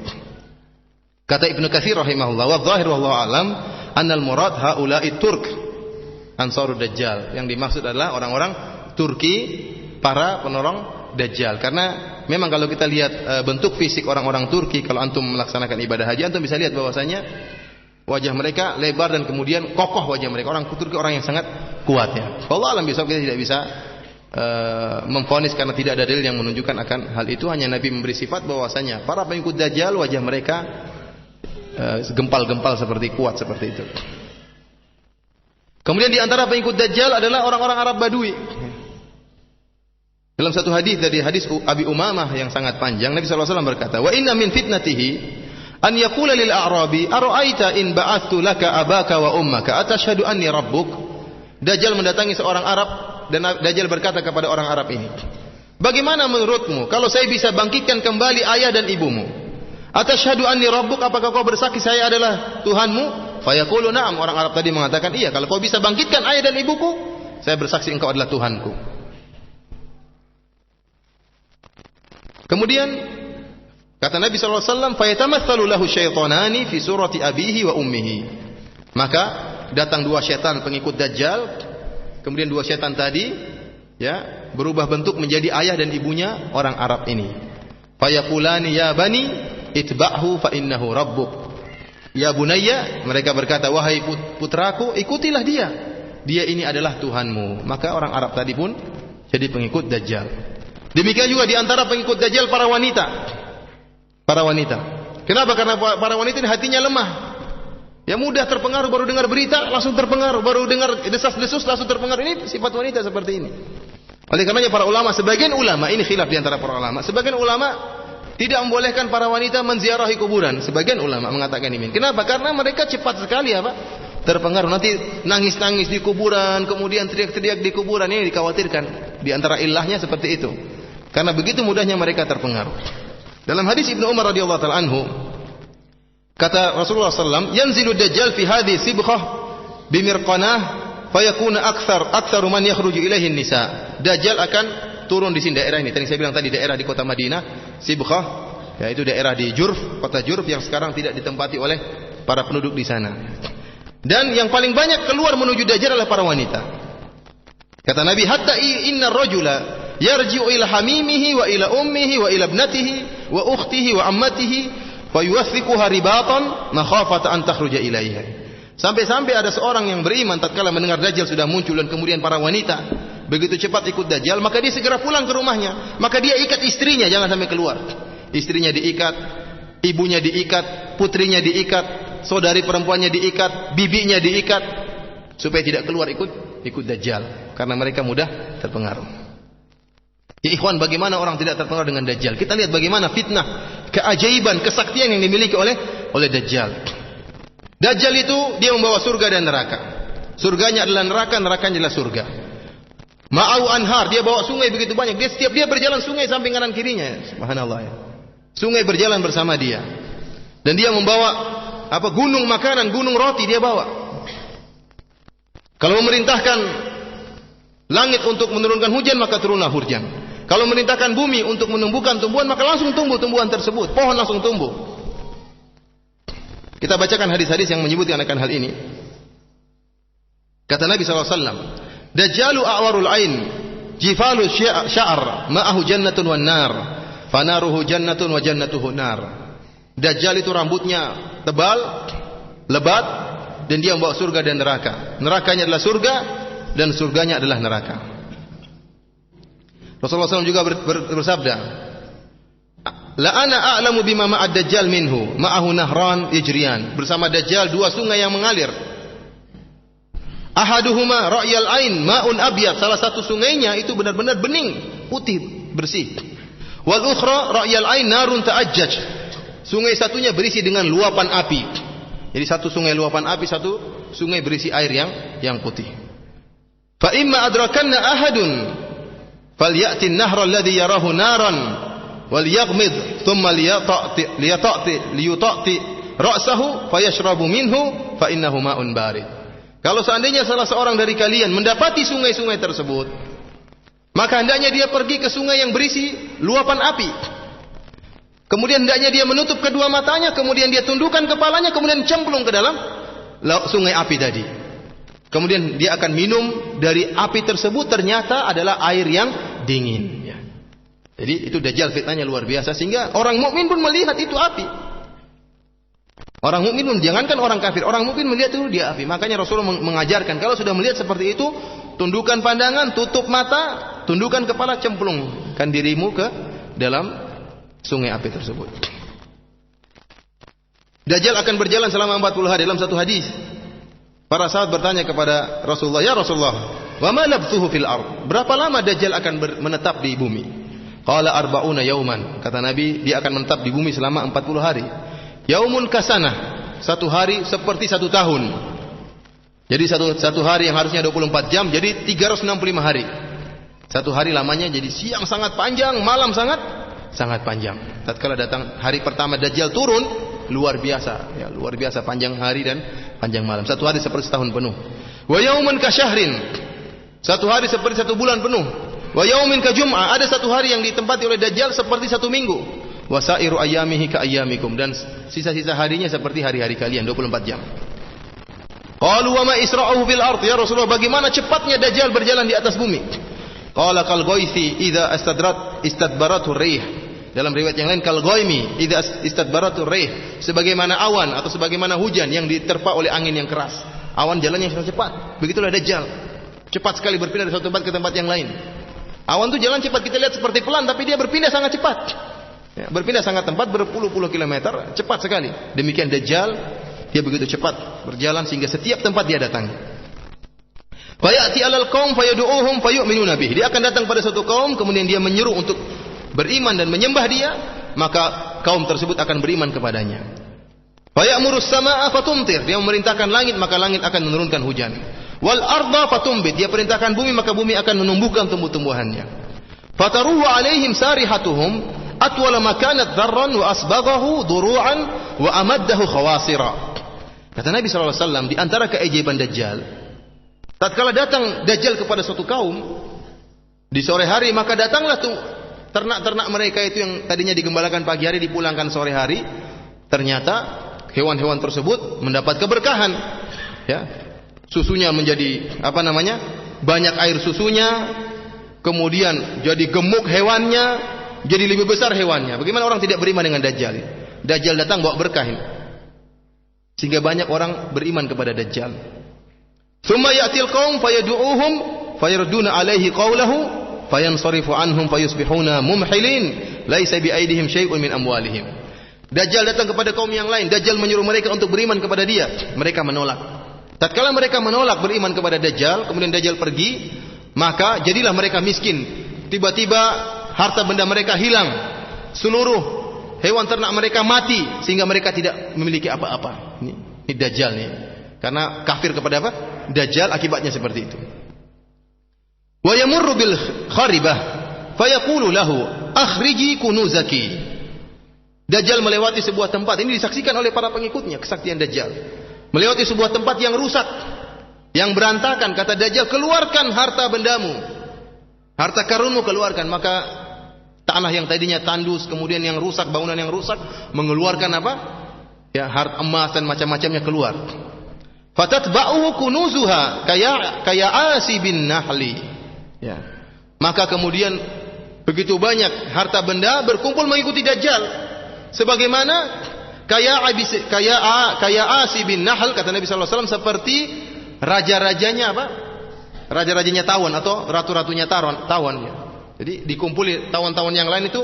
Kata Ibnu Katsir rahimahullah, wa dzahir wallahu alam annal murad haula'i turk ansarud Dajjal. Yang dimaksud adalah orang-orang Turki, para penolong Dajjal. Karena memang kalau kita lihat bentuk fisik orang-orang Turki, kalau antum melaksanakan ibadah haji, antum bisa lihat bahwasanya wajah mereka lebar dan kemudian kokoh wajah mereka. Orang Turki orang yang sangat kuat ya. Allah alam bisawab, kita tidak bisa memvonis karena tidak ada dalil yang menunjukkan akan hal itu. Hanya Nabi memberi sifat bahwasanya para pengikut Dajjal wajah mereka gempal-gempal seperti kuat seperti itu. Kemudian di antara pengikut Dajjal adalah orang-orang Arab Badui. Dalam satu hadis dari hadis Abi Umamah yang sangat panjang, Nabi SAW berkata, wa inna min fitnatihi an yaqula lil a'rabi ara'aita in ba'athtu laka abaka wa ummaka atashhadu anni rabbuk. Dajjal mendatangi seorang Arab dan Dajjal berkata kepada orang Arab ini, bagaimana menurutmu kalau saya bisa bangkitkan kembali ayah dan ibumu? Atashhadu anni rabbuk, apakah kau bersaksi saya adalah Tuhanmu? Fayaqulu na'am. Orang Arab tadi mengatakan, iya, kalau kau bisa bangkitkan ayah dan ibuku, saya bersaksi engkau adalah Tuhanku. Kemudian kata Nabi SAW, fayatamatsalu lahu syaitanani fi surati abihi wa ummihi. Maka datang dua syaitan pengikut Dajjal. Kemudian dua syaitan tadi ya, berubah bentuk menjadi ayah dan ibunya orang Arab ini. Fayaqulani ya bani itba'hu fa innahu rabbuk. Ya bunayya, mereka berkata, wahai putraku, ikutilah dia. Dia ini adalah Tuhanmu. Maka orang Arab tadi pun jadi pengikut Dajjal. Demikian juga di antara pengikut Dajjal para wanita. Para wanita. Kenapa? Karena para wanita ini hatinya lemah. Ya mudah terpengaruh, baru dengar berita langsung terpengaruh, baru dengar desas-desus langsung terpengaruh. Ini sifat wanita seperti ini. Oleh karenanya para ulama, sebagian ulama, ini khilaf di antara para ulama, sebagian ulama tidak membolehkan para wanita menziarahi kuburan. Sebagian ulama mengatakan ini. Kenapa? Karena mereka cepat sekali terpengaruh. Nanti nangis-nangis di kuburan, kemudian teriak-teriak di kuburan. Ini dikhawatirkan. Di antara ilahnya seperti itu. Karena begitu mudahnya mereka terpengaruh. Dalam hadis Ibnu Umar radhiyallahu taala anhu, kata Rasulullah SAW, yanzilu dajjal fi hadhihi sibghah bimirqanah fayakuna aktsaru man yakhruju ilaihi nisa. Dajjal akan turun di sini daerah ini. Tadi saya bilang tadi daerah di kota Madinah, Sibghah, yaitu daerah di Jurf, kota Jurf yang sekarang tidak ditempati oleh para penduduk di sana. Dan yang paling banyak keluar menuju Dajjal adalah para wanita. Kata Nabi, hatta inna rajula yarji'u ila hamimihi wa ila ummihi wa ila ibnatihi wa ukhtihi wa ammatihi fa yuwathiquha ribatan makhafata an takhruja ilaiha. Sampai-sampai ada seorang yang beriman tatkala mendengar Dajjal sudah muncul dan kemudian para wanita begitu cepat ikut Dajjal, maka dia segera pulang ke rumahnya. Maka dia ikat istrinya, jangan sampai keluar. Istrinya diikat, ibunya diikat, putrinya diikat, saudari perempuannya diikat, bibinya diikat, supaya tidak keluar ikut Dajjal, karena mereka mudah terpengaruh. Ya ikhwan, bagaimana orang tidak terpengaruh dengan Dajjal? Kita lihat bagaimana fitnah, keajaiban, kesaktian yang dimiliki oleh Dajjal. Dajjal itu dia membawa surga dan neraka. Surganya adalah neraka, nerakanya adalah surga. Ma'au anhar, dia bawa sungai begitu banyak. Setiap dia berjalan sungai samping kanan kirinya. Subhanallah ya. Sungai berjalan bersama dia. Dan dia membawa gunung makanan, gunung roti dia bawa. Kalau memerintahkan langit untuk menurunkan hujan, maka turunlah hujan. Kalau memerintahkan bumi untuk menumbuhkan tumbuhan, maka langsung tumbuh tumbuhan tersebut. Pohon langsung tumbuh. Kita bacakan hadis-hadis yang menyebutkan akan hal ini. Kata Nabi SAW, Dajjalu a'warul ain, jifalu sya'ar, ma'ahu jannatun wan nar, fanaruhu jannatun wa jannatuhu nar. Dajjal itu rambutnya tebal, lebat, dan dia membawa surga dan neraka. Nerakanya adalah surga, dan surganya adalah neraka. Rasulullah SAW juga bersabda, La ana a'lamu bima ma'ad Dajjal minhu, ma'ahu nahran yajriyan. Bersama Dajjal dua sungai yang mengalir. Ahaduhuma ra'yal ain ma'un abyad, salah satu sungainya itu benar-benar bening, putih, bersih. Wal ukhra ra'yal ain narun ta'ajjaj. Sungai satunya berisi dengan luapan api. Jadi satu sungai luapan api, satu sungai berisi air yang putih. Fa imma adrakanna ahadun falyati an-nahra alladhi yarahu naran wal yaghmid thumma liyata'ti ra'sahu fayashrabu minhu fa innahu ma'un barid. Kalau seandainya salah seorang dari kalian mendapati sungai-sungai tersebut, maka hendaknya dia pergi ke sungai yang berisi luapan api. Kemudian hendaknya dia menutup kedua matanya, kemudian dia tundukkan kepalanya, kemudian cemplung ke dalam sungai api tadi. Kemudian dia akan minum dari api tersebut, ternyata adalah air yang dingin. Ya. Jadi itu Dajjal fitnahnya luar biasa, sehingga orang mukmin pun melihat itu api. Orang mukmin pun, jangankan orang kafir, orang mukmin melihat itu dia api. Makanya Rasulullah mengajarkan, kalau sudah melihat seperti itu, tundukkan pandangan, tutup mata, tundukkan kepala, cemplungkan dirimu ke dalam sungai api tersebut. Dajjal akan berjalan selama 40 hari. Dalam satu hadis, para sahabat bertanya kepada Rasulullah, "Ya Rasulullah, wa ma labthuhu fil ard?" Berapa lama Dajjal akan menetap di bumi? Qala arba'una yauman. Kata Nabi, dia akan menetap di bumi selama 40 hari. Yaumun kasanah, satu hari seperti satu tahun. Jadi satu hari yang harusnya 24 jam jadi 365 hari. Satu hari lamanya jadi siang sangat panjang, malam sangat panjang. Tatkala datang hari pertama Dajjal turun, luar biasa, ya, luar biasa panjang hari dan panjang malam. Satu hari seperti setahun penuh. Wa yaumun kasyahrin, satu hari seperti satu bulan penuh. Wa yaumin ka jum'ah, ada satu hari yang ditempati oleh Dajjal seperti satu minggu. Wa sairu ayyamihi ka ayyamikum, dan sisa-sisa harinya seperti hari-hari kalian 24 jam. Qalu wa ma isra'uhu fil ard, ya Rasulullah, bagaimana cepatnya Dajjal berjalan di atas bumi? Qala kal ghaisi idza istadbaratu rih. Dalam riwayat yang lain kal ghaimi idza istadbaratu rih, sebagaimana awan atau sebagaimana hujan yang diterpa oleh angin yang keras. Awan jalannya sangat cepat. Begitulah Dajjal. Cepat sekali berpindah dari satu tempat ke tempat yang lain. Awan itu jalan cepat, kita lihat seperti pelan, tapi dia berpindah sangat cepat. Ya, berpindah sangat tempat, berpuluh-puluh kilometer, cepat sekali. Demikian Dajjal, dia begitu cepat berjalan sehingga setiap tempat dia datangi. Fayati alal qaum fayadu'uhum fayu'minuna bih. Dia akan datang pada suatu kaum, kemudian dia menyeru untuk beriman dan menyembah dia, maka kaum tersebut akan beriman kepadanya. Fayamurus samaa'a fatumtir. Dia memerintahkan langit, maka langit akan menurunkan hujan. Wal arda fatumbit, dia perintahkan bumi, maka bumi akan menumbuhkan tumbuh-tumbuhannya. Fataruhu alaihim sarihatuhum atwala ma kanat dharran wa asbaghahu duru'an wa amaddahu khawasira. Kata Nabi sallallahu alaihi wasallam, di antara keajaiban Dajjal, tatkala datang Dajjal kepada suatu kaum di sore hari, maka datanglah tuh ternak-ternak mereka itu yang tadinya digembalakan pagi hari dipulangkan sore hari. Ternyata hewan-hewan tersebut mendapat keberkahan, ya. Susunya menjadi banyak air susunya, kemudian jadi gemuk hewannya, jadi lebih besar hewannya. Bagaimana orang tidak beriman dengan Dajjal? Dajjal datang bawa berkah ini, sehingga banyak orang beriman kepada Dajjal. Tsumma ya'til qaum fayadu'uhum fayarduna alaihi qawlahu fayansarifu anhum fayusbihuna mumhilin laisa biaidihim syai'un min amwalihim. Dajjal datang kepada kaum yang lain, Dajjal menyuruh mereka untuk beriman kepada dia, mereka menolak. Tatkala mereka menolak beriman kepada Dajjal, kemudian Dajjal pergi, maka jadilah mereka miskin. Tiba-tiba harta benda mereka hilang, seluruh hewan ternak mereka mati, sehingga mereka tidak memiliki apa-apa. Ini Dajjal nih. Karena kafir kepada apa? Dajjal, akibatnya seperti itu. Wa yamurru bil kharibah fayaqulu lahu akhriji kunuzaki. Dajjal melewati sebuah tempat, ini disaksikan oleh para pengikutnya, kesaktian Dajjal. Melewati sebuah tempat yang rusak, yang berantakan. Kata Dajjal, keluarkan harta bendamu, harta karunmu keluarkan. Maka tanah yang tadinya tandus, kemudian yang rusak, bangunan yang rusak, mengeluarkan apa? Ya, harta emas dan macam-macamnya keluar. Fatatba'uhu kunuzuha kaya asi bin nahli. Ya. Maka kemudian begitu banyak harta benda berkumpul mengikuti Dajjal. Sebagaimana kaya Asi bin Nahl, kata Nabi sallallahu alaihi wasallam, seperti raja-rajanya apa? Raja-rajanya tawon atau ratu-ratunya tawon ya. Jadi dikumpuli tawon-tawon yang lain itu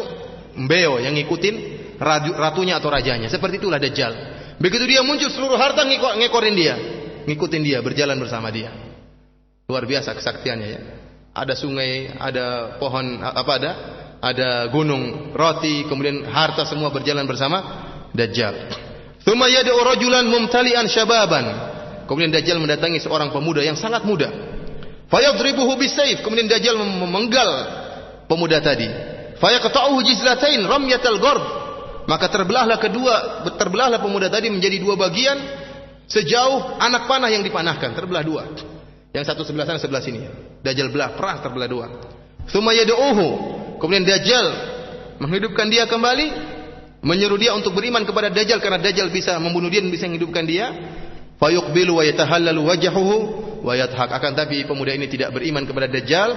mbeo yang ngikutin ratunya atau rajanya. Seperti itulah Dajjal. Begitu dia muncul, seluruh harta ngikutin dia, berjalan bersama dia. Luar biasa kesaktiannya ya. Ada sungai, ada pohon ada gunung, roti, kemudian harta semua berjalan bersama Dajjal. Tsumma yad'u rajulan mumtali'an syababan. Kemudian Dajjal mendatangi seorang pemuda yang sangat muda. Fayadribuhu bisayf. Kemudian Dajjal memenggal pemuda tadi. Fayaqta'uhu jizlatain ramyatal gharb. Maka terbelahlah pemuda tadi menjadi dua bagian sejauh anak panah yang dipanahkan, terbelah dua. Yang satu sebelah sana, sebelah sini. Dajjal belah, perah terbelah dua. Tsumma yad'uhu. Kemudian Dajjal menghidupkan dia kembali, menyuruh dia untuk beriman kepada Dajjal karena Dajjal bisa membunuh dia dan bisa menghidupkan dia. Fayuqbilu wa yatahallalu wajhuhu wa yadhak. Akan tapi pemuda ini tidak beriman kepada Dajjal,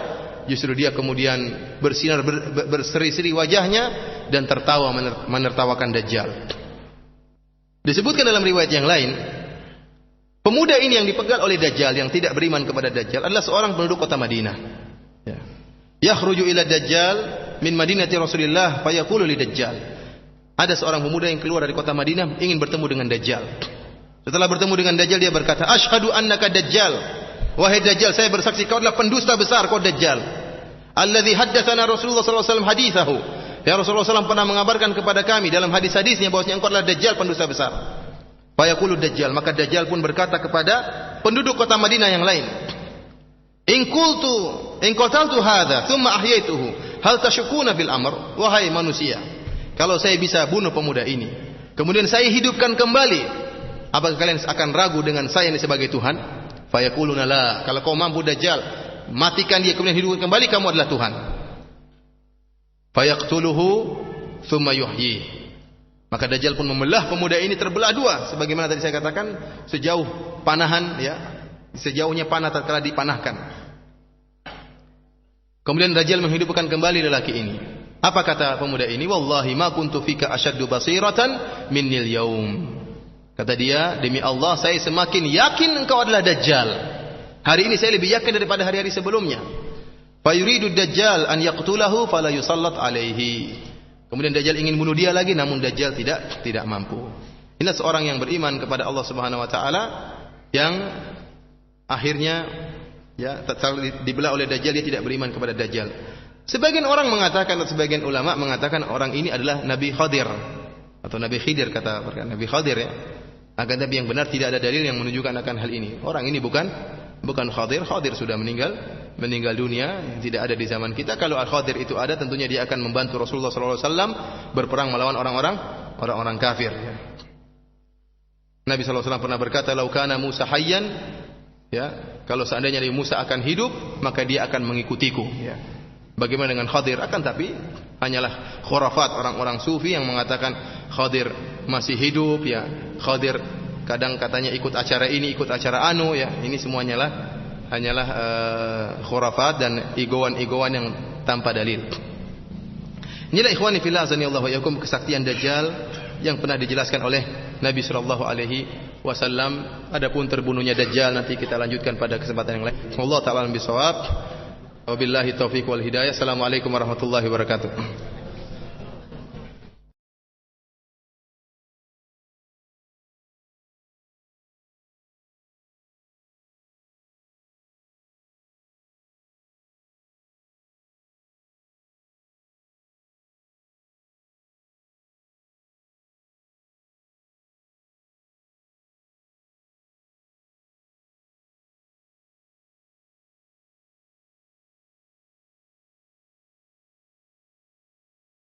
justru dia kemudian bersinar berseri-seri wajahnya dan tertawa menertawakan Dajjal. Disebutkan dalam riwayat yang lain, pemuda ini yang dipegal oleh Dajjal, yang tidak beriman kepada Dajjal, adalah seorang penduduk kota Madinah. Ya. Yakhruju ila Dajjal min Madinati Rasulillah fayaqulu li Dajjal. Ada seorang pemuda yang keluar dari kota Madinah ingin bertemu dengan Dajjal. Setelah bertemu dengan Dajjal, dia berkata, "Asyhadu annaka Dajjal." Wahai Dajjal, saya bersaksi kau adalah pendusta besar, kau Dajjal. Alladzi haddatsana Rasulullah sallallahu alaihi wasallam haditsahu. Ya, Rasulullah SAW pernah mengabarkan kepada kami dalam hadis-hadisnya bahwasanya engkau adalah Dajjal, pendusta besar. Fayaqulu Dajjal, maka Dajjal pun berkata kepada penduduk kota Madinah yang lain, In qataltu hadza thumma ahyaituhu hal tashukuna bil amr. Wahai manusia, kalau saya bisa bunuh pemuda ini, kemudian saya hidupkan kembali, apakah kalian akan ragu dengan saya ini sebagai Tuhan? Fayaquluna la. Kalau kau mampu Dajjal, matikan dia kemudian hidupkan kembali, kamu adalah Tuhan. Fayaqtuluhu thumma yuhyi. Maka Dajjal pun membelah pemuda ini, terbelah dua, sebagaimana tadi saya katakan, sejauh panahan ya, sejauhnya panah tatkala dipanahkan. Kemudian Dajjal menghidupkan kembali lelaki ini. Apa kata pemuda ini? Wallahi ma kuntu fika asyaddu basiratan minnil yaum. Kata dia, demi Allah saya semakin yakin engkau adalah Dajjal. Hari ini saya lebih yakin daripada hari-hari sebelumnya. Fa yuridu Dajjal an yaqtulahu fala yusallat alaihi. Kemudian Dajjal ingin bunuh dia lagi, namun Dajjal tidak mampu. Inilah seorang yang beriman kepada Allah Subhanahu wa taala yang akhirnya ya dibelah oleh Dajjal, dia tidak beriman kepada Dajjal. Sebagian orang mengatakan, atau sebagian ulama mengatakan orang ini adalah Nabi Khadir atau Nabi Khidir, kata Nabi Khadir ya. Akan tapi yang benar tidak ada dalil yang menunjukkan akan hal ini. Orang ini bukan Khadir. Khadir sudah meninggal dunia, tidak ada di zaman kita. Kalau Al-Khadir itu ada, tentunya dia akan membantu Rasulullah SAW berperang melawan orang-orang kafir. Nabi SAW pernah berkata, "Lau kana Musa hayyan," ya, kalau seandainya Nabi Musa akan hidup, maka dia akan mengikutiku. Ya. Bagaimana dengan Khadir? Akan tapi hanyalah khurafat orang-orang sufi yang mengatakan Khadir masih hidup, ya. Khadir kadang katanya ikut acara ini, ikut acara anu, ya. Ini semuanya hanyalah khurafat dan igoan-igoan yang tanpa dalil. Inilah ikhwani fillah azanillahu wa iyyakum kesaktian Dajjal yang pernah dijelaskan oleh Nabi sallallahu alaihi wasallam. Adapun terbunuhnya Dajjal nanti kita lanjutkan pada kesempatan yang lain. Wallahu ta'ala bisawab. Wabillahi taufiq wal hidayah. Assalamualaikum warahmatullahi wabarakatuh.